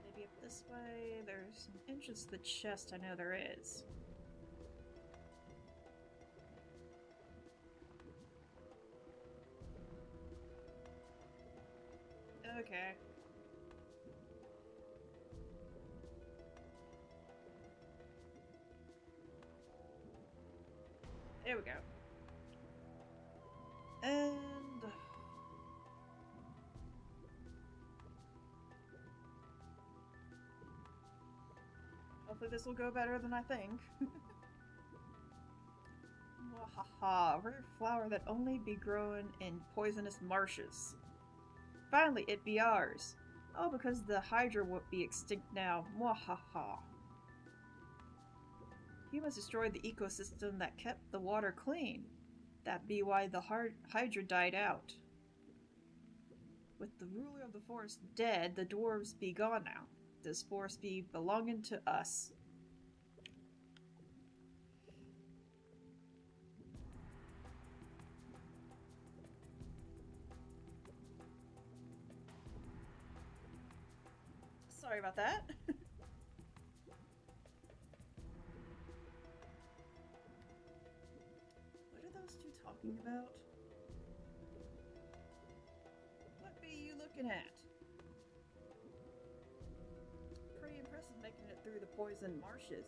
Maybe up this way. There's an entrance to the chest, I know there is. Okay. There we go. And... hopefully this will go better than I think. Wahaha, rare flower that only be grown in poisonous marshes. Finally, it be ours. Oh, because the Hydra won't be extinct now. Mwahaha. Humans destroyed the ecosystem that kept the water clean. That be why the Hydra died out. With the ruler of the forest dead, the dwarves be gone now. This forest be belonging to us. Sorry about that. What are those two talking about? What be you looking at? Pretty impressive making it through the poison marshes.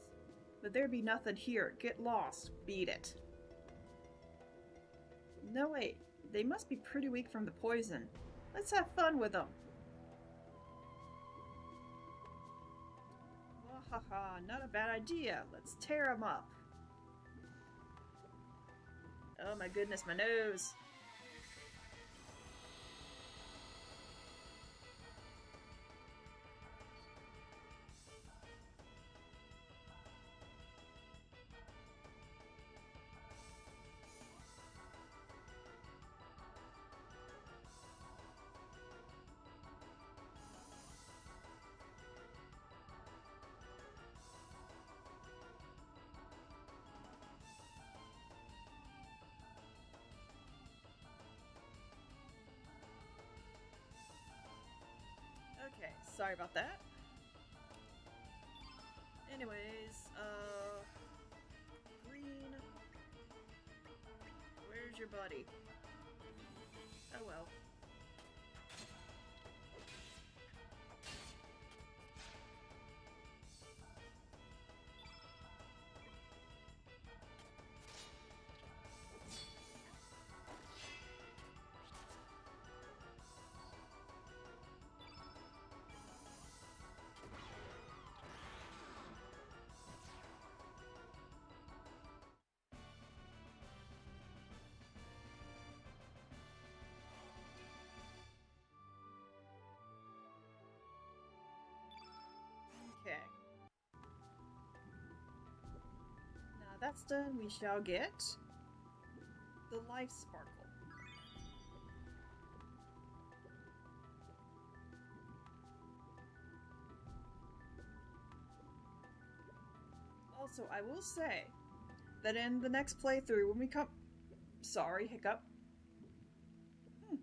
But there be nothing here. Get lost. Beat it. No, wait. They must be pretty weak from the poison. Let's have fun with them. Haha, not a bad idea. Let's tear them up. Oh my goodness, my nose. Okay, sorry about that. Anyways, Where's your buddy? Oh well. Okay. Now that's done, we shall get the life sparkle. Also, I will say that in the next playthrough, when we come... Sorry, hiccup. When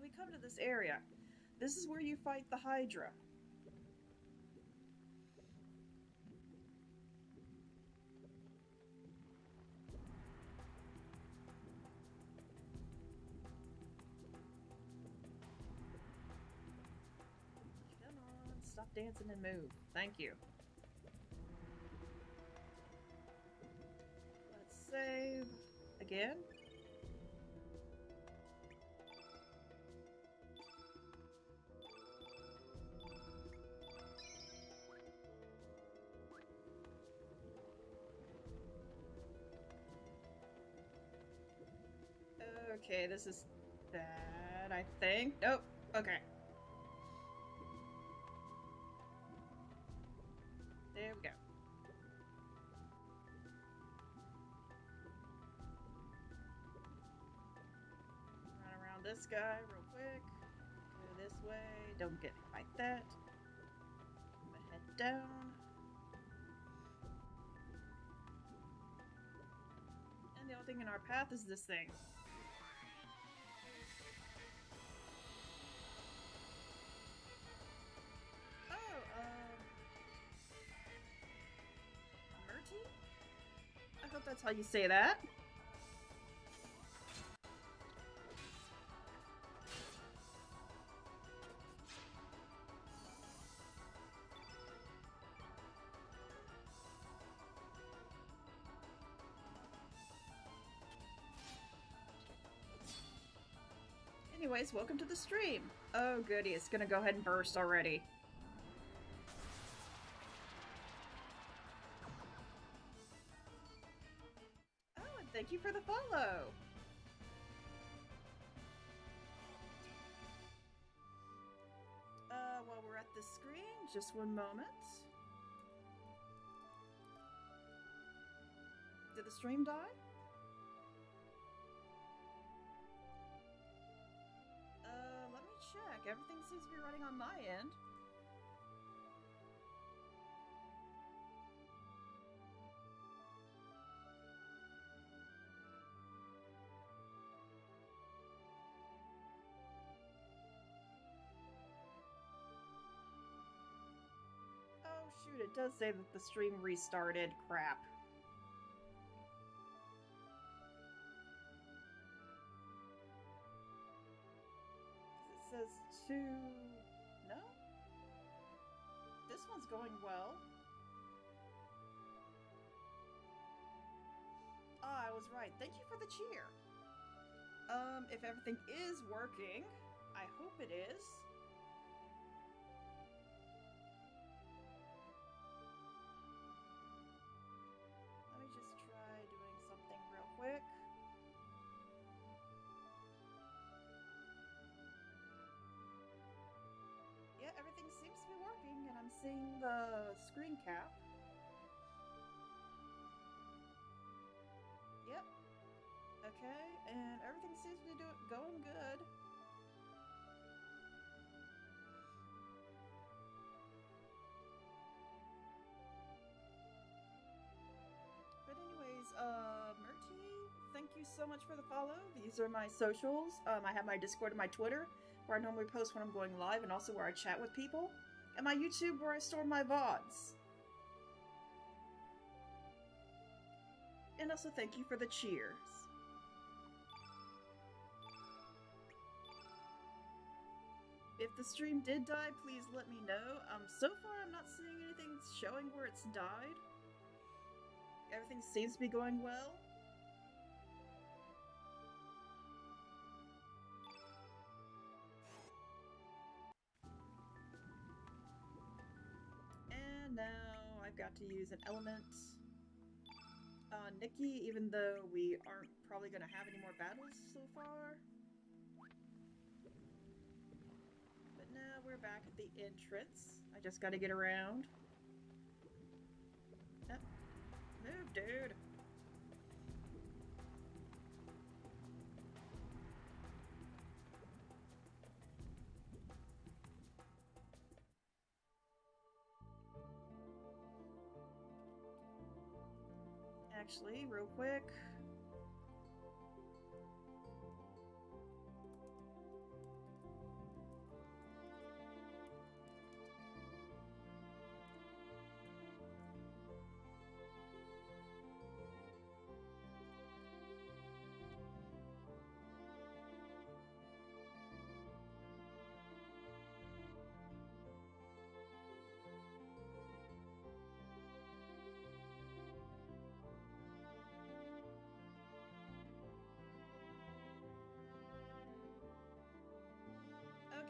we come to this area, this is where you fight the Hydra. Come on, stop dancing and move. Thank you. Let's save again. Okay, this is bad, I think. Nope. Okay. There we go. Run around this guy real quick. Go this way. Don't get hit like that. I'm gonna head down. And the only thing in our path is this thing. I hope that's how you say that. Anyways, welcome to the stream. Oh goody, it's gonna go ahead and burst already. Thank you for the follow! While we're at the screen, just one moment. Did the stream die? Let me check. Everything seems to be running on my end. Shoot, it does say that the stream restarted. Crap. It says to... No? This one's going well. Ah, I was right. Thank you for the cheer. If everything is working, I hope it is. Quick. Yeah, everything seems to be working, and I'm seeing the screen cap. Yep. Okay, and everything seems to be going good. But anyways, Murty, thank you so much for the follow. These are my socials. I have my Discord and my Twitter, where I normally post when I'm going live, and also where I chat with people. And my YouTube, where I store my VODs. And also thank you for the cheers. If the stream did die, please let me know. So far I'm not seeing anything showing where it's died. Everything seems to be going well. And now I've got to use an element on Nikki, even though we aren't probably going to have any more battles so far. But now we're back at the entrance. I just got to get around. Oh, move, dude. Actually, real quick.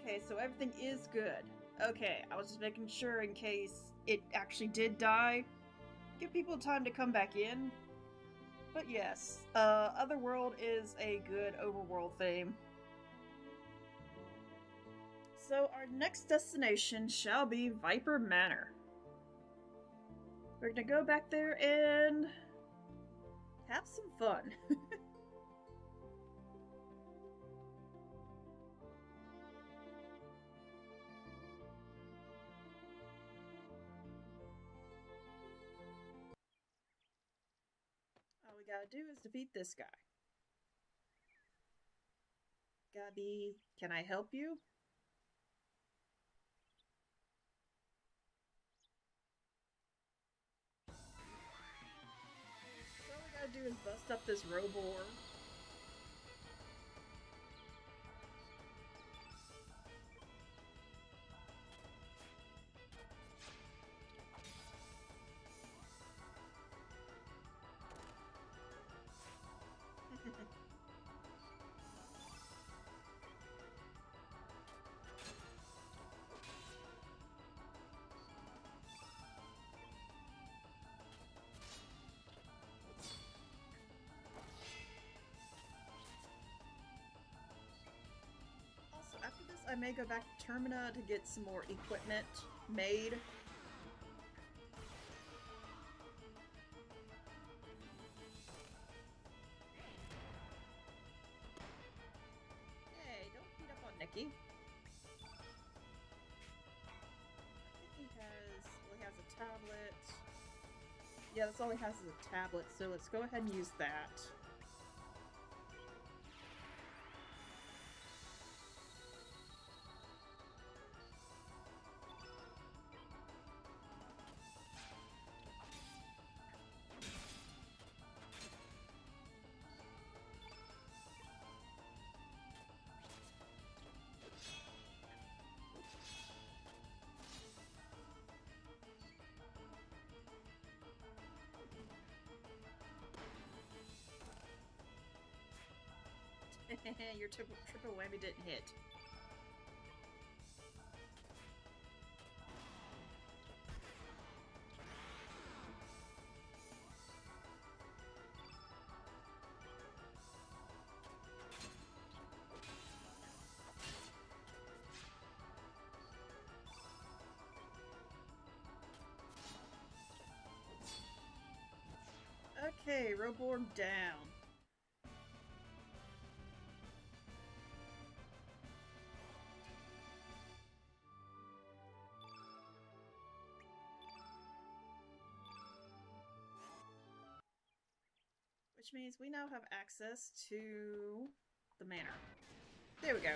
Okay, so everything is good. Okay, I was just making sure in case it actually did die. Give people time to come back in. But yes, Otherworld is a good overworld theme. So our next destination shall be Viper Manor. We're gonna go back there and have some fun. All we gotta do is defeat this guy. Gabby, can I help you? So all we gotta do is bust up this Roboar. Also, after this, I may go back to Termina to get some more equipment made. Hey, don't beat up on Nikki. I think he has a tablet. Yeah, that's all he has is a tablet, so let's go ahead and use that. Your triple whammy didn't hit. Okay, Roboar down. Which means we now have access to the manor. There we go.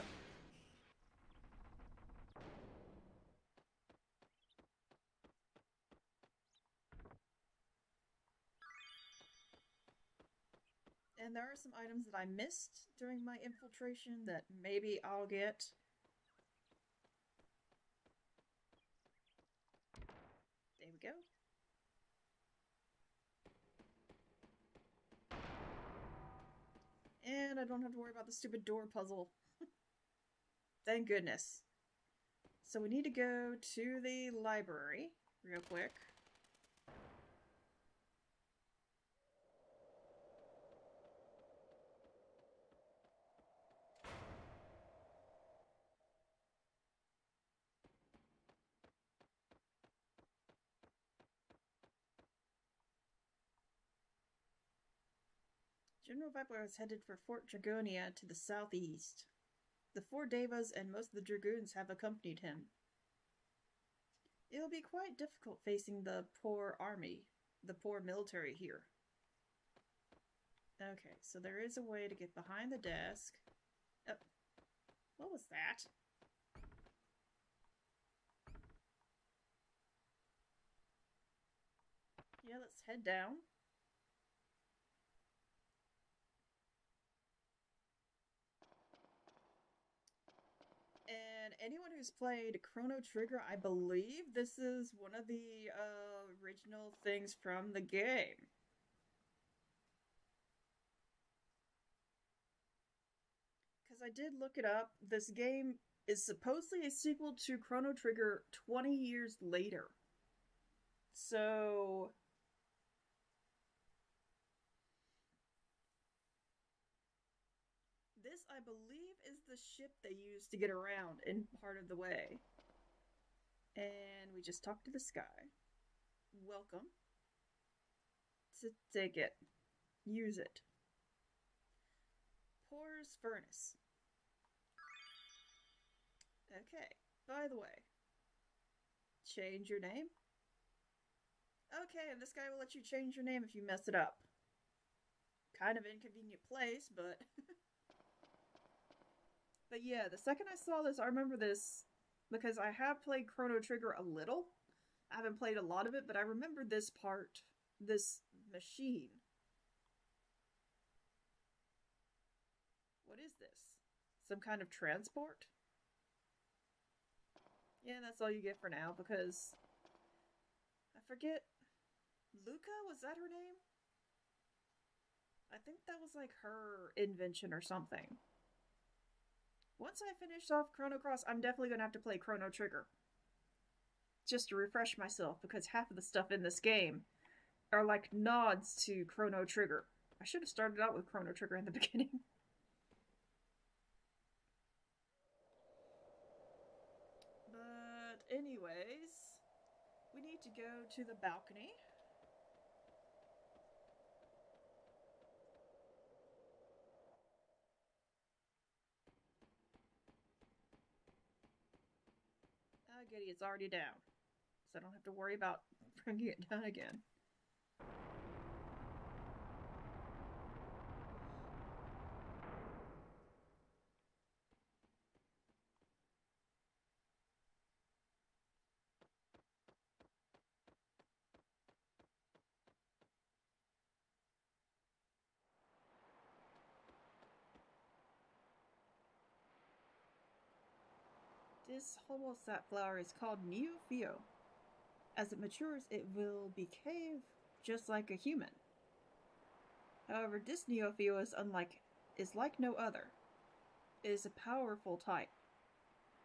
And there are some items that I missed during my infiltration that maybe I'll get. There we go. And I don't have to worry about the stupid door puzzle. Thank goodness. So we need to go to the library real quick. General Viper is headed for Fort Dragonia to the southeast. The 4 Devas and most of the Dragoons have accompanied him. It'll be quite difficult facing the poor army, the poor military here. Okay, so there is a way to get behind the desk. Oh, what was that? Yeah, let's head down. And anyone who's played Chrono Trigger, I believe this is one of the original things from the game. Because I did look it up. This game is supposedly a sequel to Chrono Trigger 20 years later. So this, I believe, is the ship they use to get around in part of the way. And we just talked to the sky. Welcome. To take it. Use it. Poor's Furnace. Okay, by the way. Change your name. Okay, and this guy will let you change your name if you mess it up. Kind of inconvenient place, but... But yeah, the second I saw this, I remember this because I have played Chrono Trigger a little. I haven't played a lot of it, but I remember this part, this machine. What is this? Some kind of transport? Yeah, that's all you get for now because I forget. Luca, was that her name? I think that was like her invention or something. Once I finish off Chrono Cross, I'm definitely going to have to play Chrono Trigger. Just to refresh myself, because half of the stuff in this game are like nods to Chrono Trigger. I should have started out with Chrono Trigger in the beginning. But anyways, we need to go to the balcony. Ah, goody, it's already down. So I don't have to worry about bringing it down again. This homosat flower is called Neofio. As it matures, it will behave just like a human. However, this Neofio is like no other. It is a powerful type,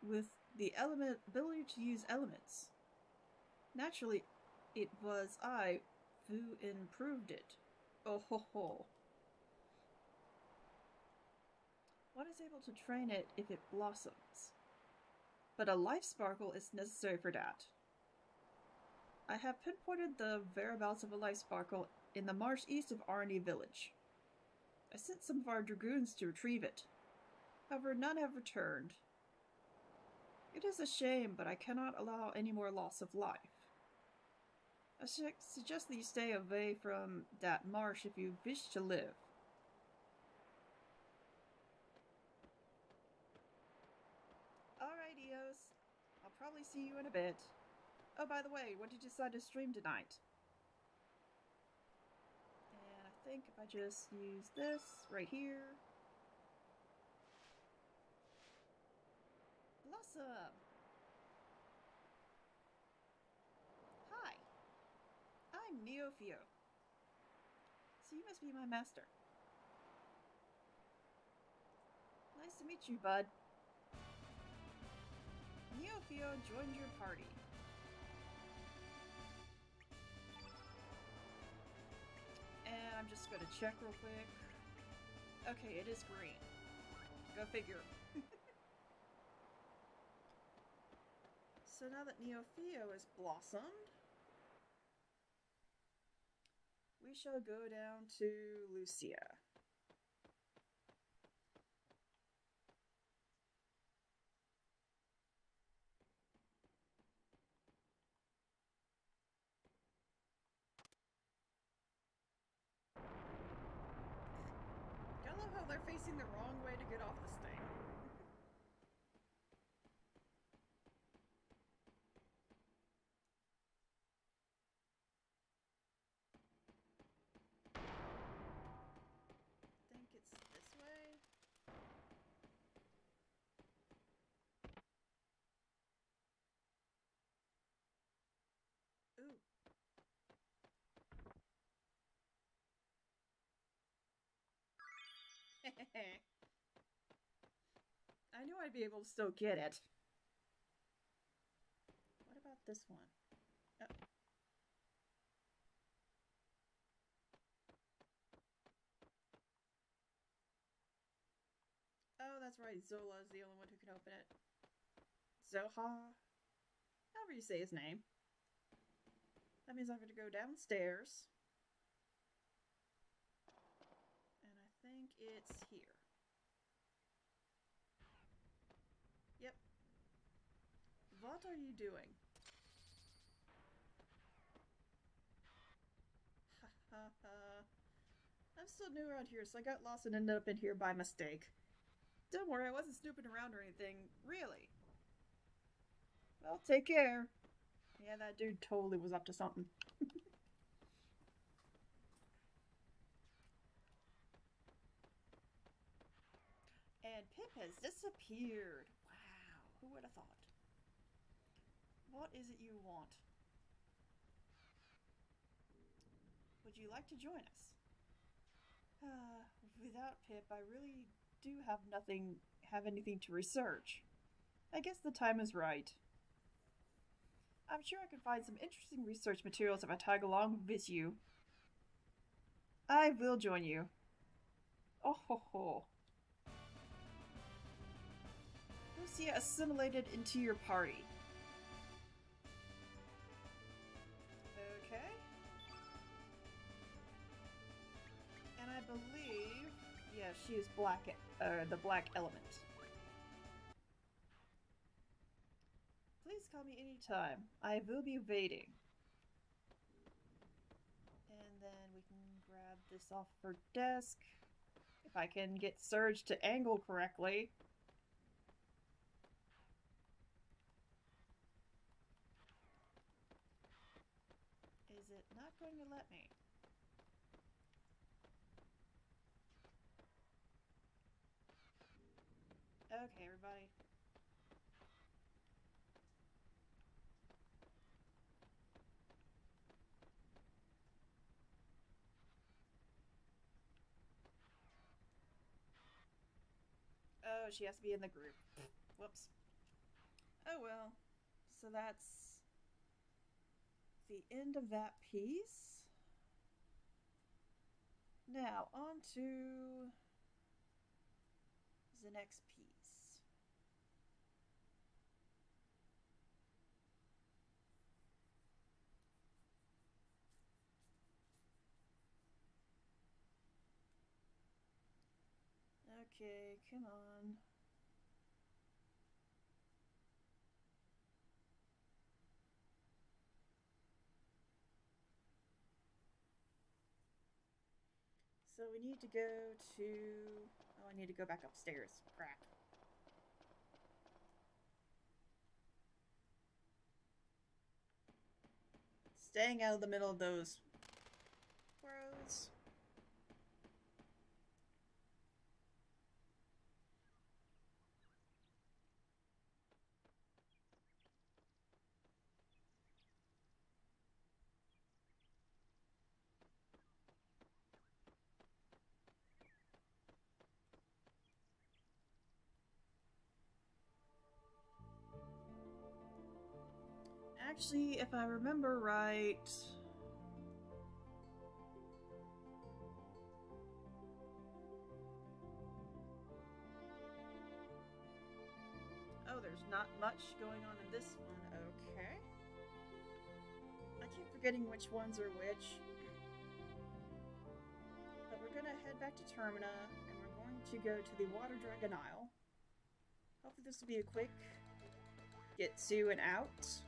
with the ability to use elements. Naturally, it was I who improved it. Oh ho ho. One is able to train it if it blossoms. But a life sparkle is necessary for that. I have pinpointed the whereabouts of a life sparkle in the marsh east of Arnie village. I sent some of our dragoons to retrieve it. However, none have returned. It is a shame, but I cannot allow any more loss of life. I suggest that you stay away from that marsh if you wish to live. Alright, Eos. I'll probably see you in a bit. Oh, by the way, what did you decide to stream tonight? And I think if I just use this right here. Blossom! Hi! I'm Neofio. So you must be my master. Nice to meet you, bud. Neofio joined your party. And I'm just gonna check real quick. Okay, it is green. Go figure. So now that Neofio is blossomed, we shall go down to Lucia. I love how they're facing the wrong way to get off this thing. I think it's this way. Ooh. I knew I'd be able to still get it. What about this one? Oh. Oh, that's right. Zola is the only one who can open it. Zoha. However you say his name. That means I have to go downstairs. And I think it's here. Yep. What are you doing? Ha ha ha. I'm still new around here, so I got lost and ended up in here by mistake. Don't worry, I wasn't snooping around or anything. Really. Well, take care. Yeah, that dude totally was up to something. And Pip has disappeared. Wow, who would have thought? What is it you want? Would you like to join us? Without Pip, I really do have anything to research. I guess the time is right. I'm sure I could find some interesting research materials if I tag along with you. I will join you. Oh ho ho. Lucia assimilated into your party. Okay. And I believe, yeah, she is the black element. Please call me anytime. I will be waiting. And then we can grab this off her desk. If I can get Surge to angle correctly. Is it not going to let me? Okay, everybody. Oh, she has to be in the group. Whoops. Oh well. So that's the end of that piece. Now, on to the next piece. Okay, come on. So we need to go to... Oh, I need to go back upstairs. Crap. Staying out of the middle of those rows. Actually, if I remember right... Oh, there's not much going on in this one. Okay. I keep forgetting which ones are which. But we're gonna head back to Termina, and we're going to go to the Water Dragon Isle. Hopefully this will be a quick get to and out.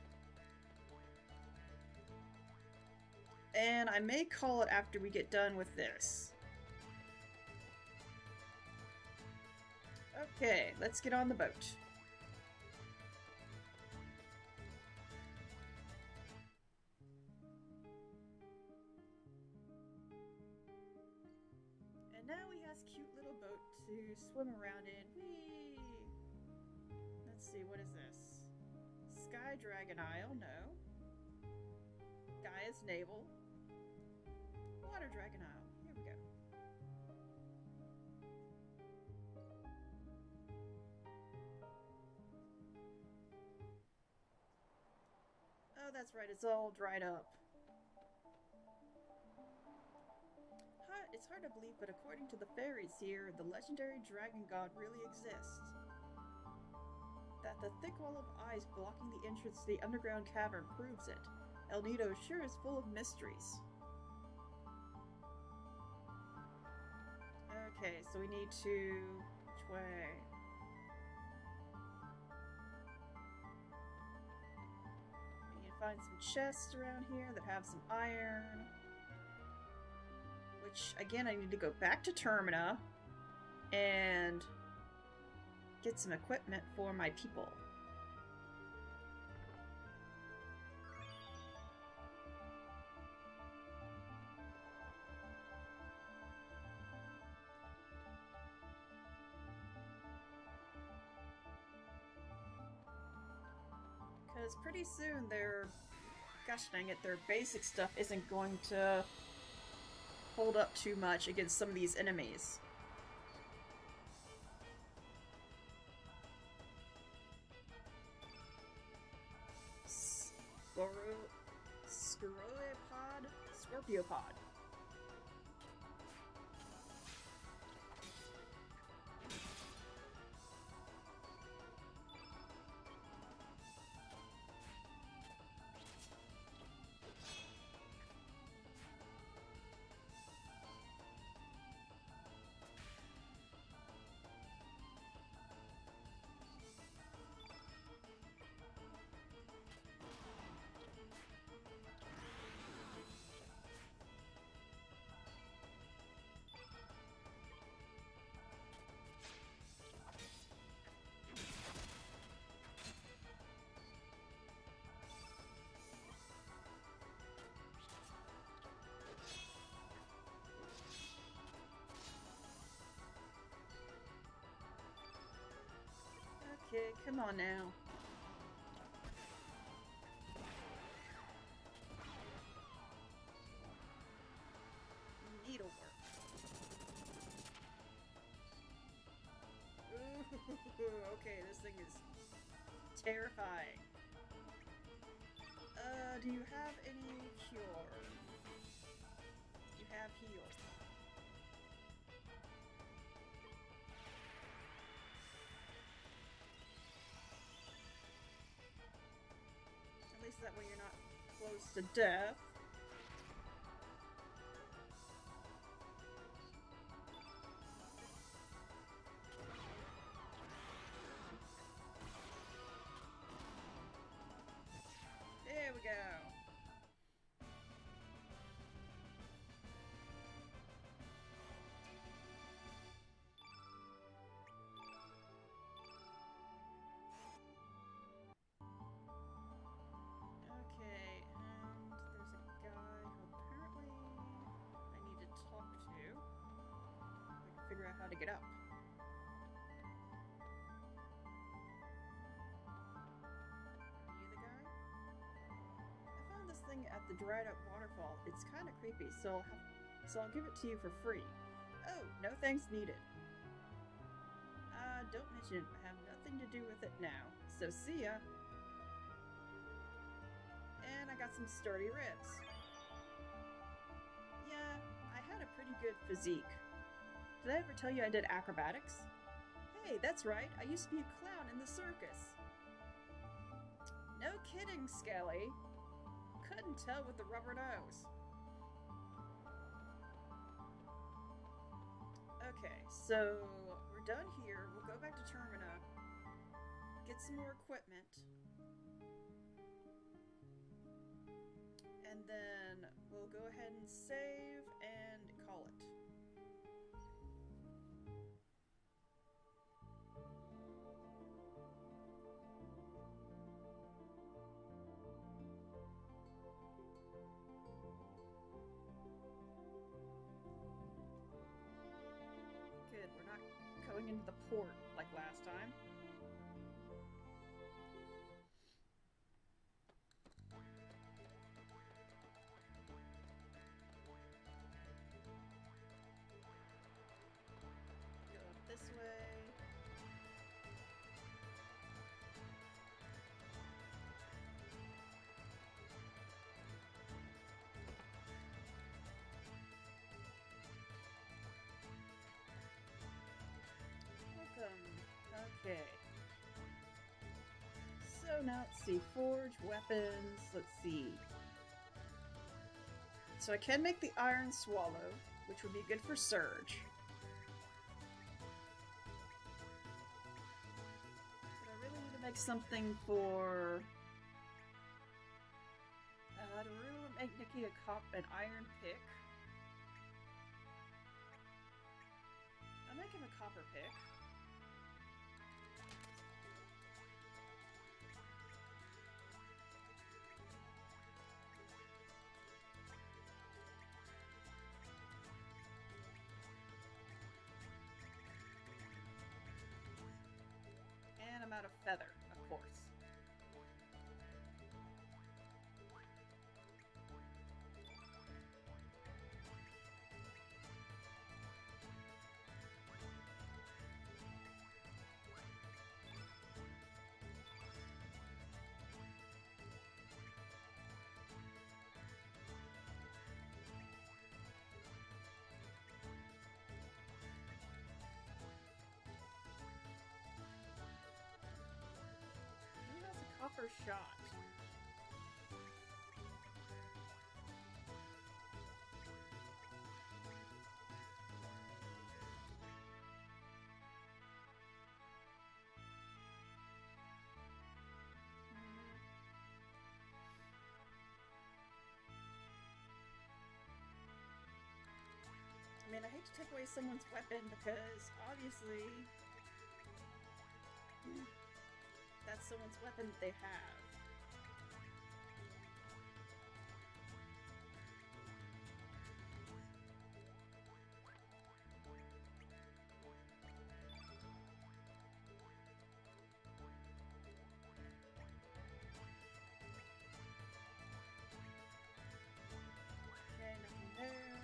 And I may call it after we get done with this. Okay, let's get on the boat. And now we have a cute little boat to swim around in. Whee! Let's see, what is this? Sky Dragon Isle, no. Gaia's Navel. Water Dragon Isle, here we go. Oh, that's right, it's all dried up. It's hard to believe, but according to the fairies here, the legendary dragon god really exists. That the thick wall of ice blocking the entrance to the underground cavern proves it. El Nido sure is full of mysteries. Okay, so we need to... which way? We need to find some chests around here that have some iron. Which, again, I need to go back to Termina and get some equipment for my people. Because pretty soon gosh dang it, their basic stuff isn't going to hold up too much against some of these enemies. Scorpiopod. Okay, come on now. Needlework. Ooh, okay, this thing is terrifying. Do you have any cure? You have heal. At least that way you're not close to death. There we go. Okay, and there's a guy who apparently I need to talk to. I can figure out how to get up. Are you the guy? I found this thing at the dried up waterfall. It's kind of creepy, so I'll give it to you for free. Oh, no thanks needed. Don't mention it. I have nothing to do with it now. So see ya. I got some sturdy ribs. Yeah, I had a pretty good physique. Did I ever tell you I did acrobatics? Hey, that's right, I used to be a clown in the circus. No kidding, Skelly. Couldn't tell with the rubber nose. Okay, so we're done here. We'll go back to Termina, get some more equipment, and then we'll go ahead and save and call it. Good, we're not going into the port like last time. Go this way. Welcome. Okay. So now let's see. Forge, weapons, let's see. So I can make the Iron Swallow, which would be good for Surge. But I really need to make something for... I really want to make Nikki an iron pick. I'll make him a copper pick. And I'm out of feather, of course. Copper shot. I mean, I hate to take away someone's weapon because obviously that's someone's weapon that they have. Okay, nothing there.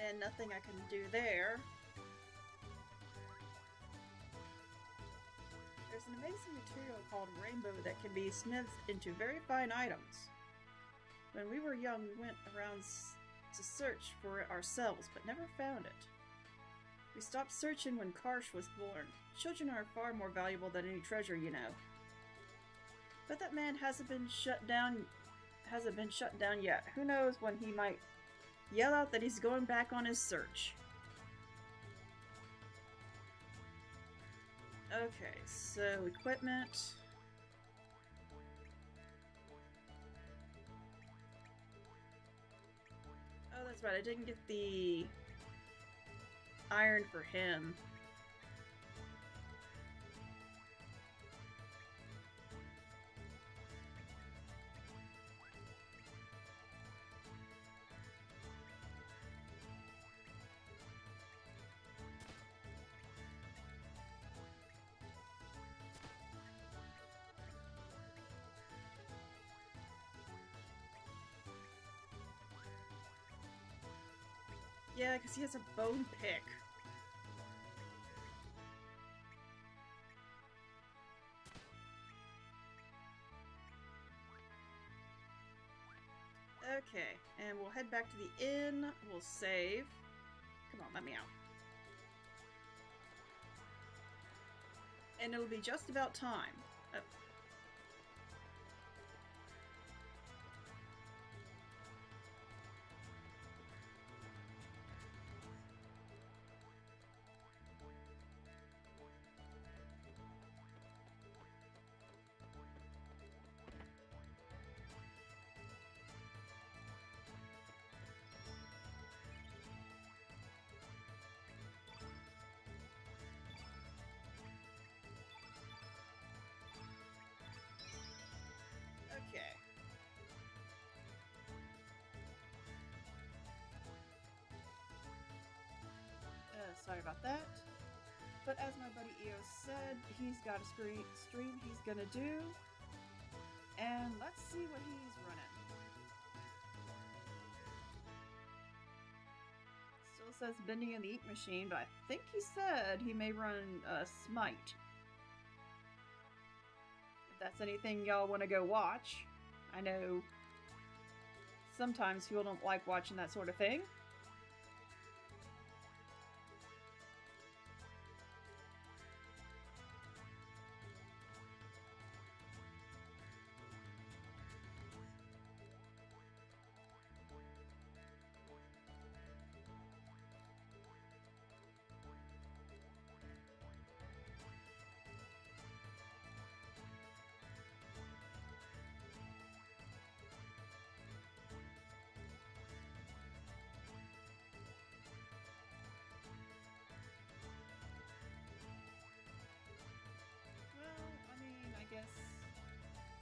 And nothing I can do there. There's an amazing material called rainbow that can be smithed into very fine items. When we were young, we went around to search for it ourselves, but never found it. We stopped searching when Karsh was born. Children are far more valuable than any treasure, you know. But that man hasn't been shut down yet. Who knows when he might yell out that he's going back on his search. Okay, so equipment. Oh, that's right, I didn't get the iron for him. Yeah, because he has a bone pick. Okay, and we'll head back to the inn. We'll save. Come on, let me out. And it'll be just about time. Oh. Okay. Sorry about that. But as my buddy EOS said, he's got a stream he's gonna do. And let's see what he's running. Still says bending in the ink machine, but I think he said he may run Smite. If that's anything y'all want to go watch. I know sometimes people don't like watching that sort of thing.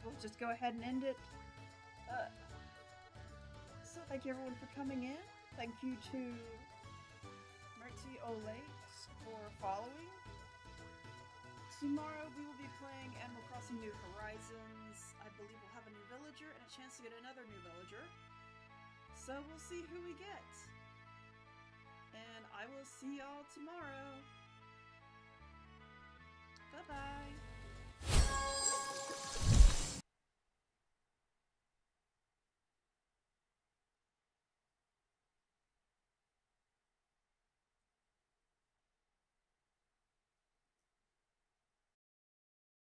We'll just go ahead and end it. So thank you everyone for coming in. Thank you to Mertzi Olate for following. Tomorrow we will be playing Animal Crossing New Horizons. I believe we'll have a new villager and a chance to get another new villager. So we'll see who we get. And I will see y'all tomorrow. Bye-bye.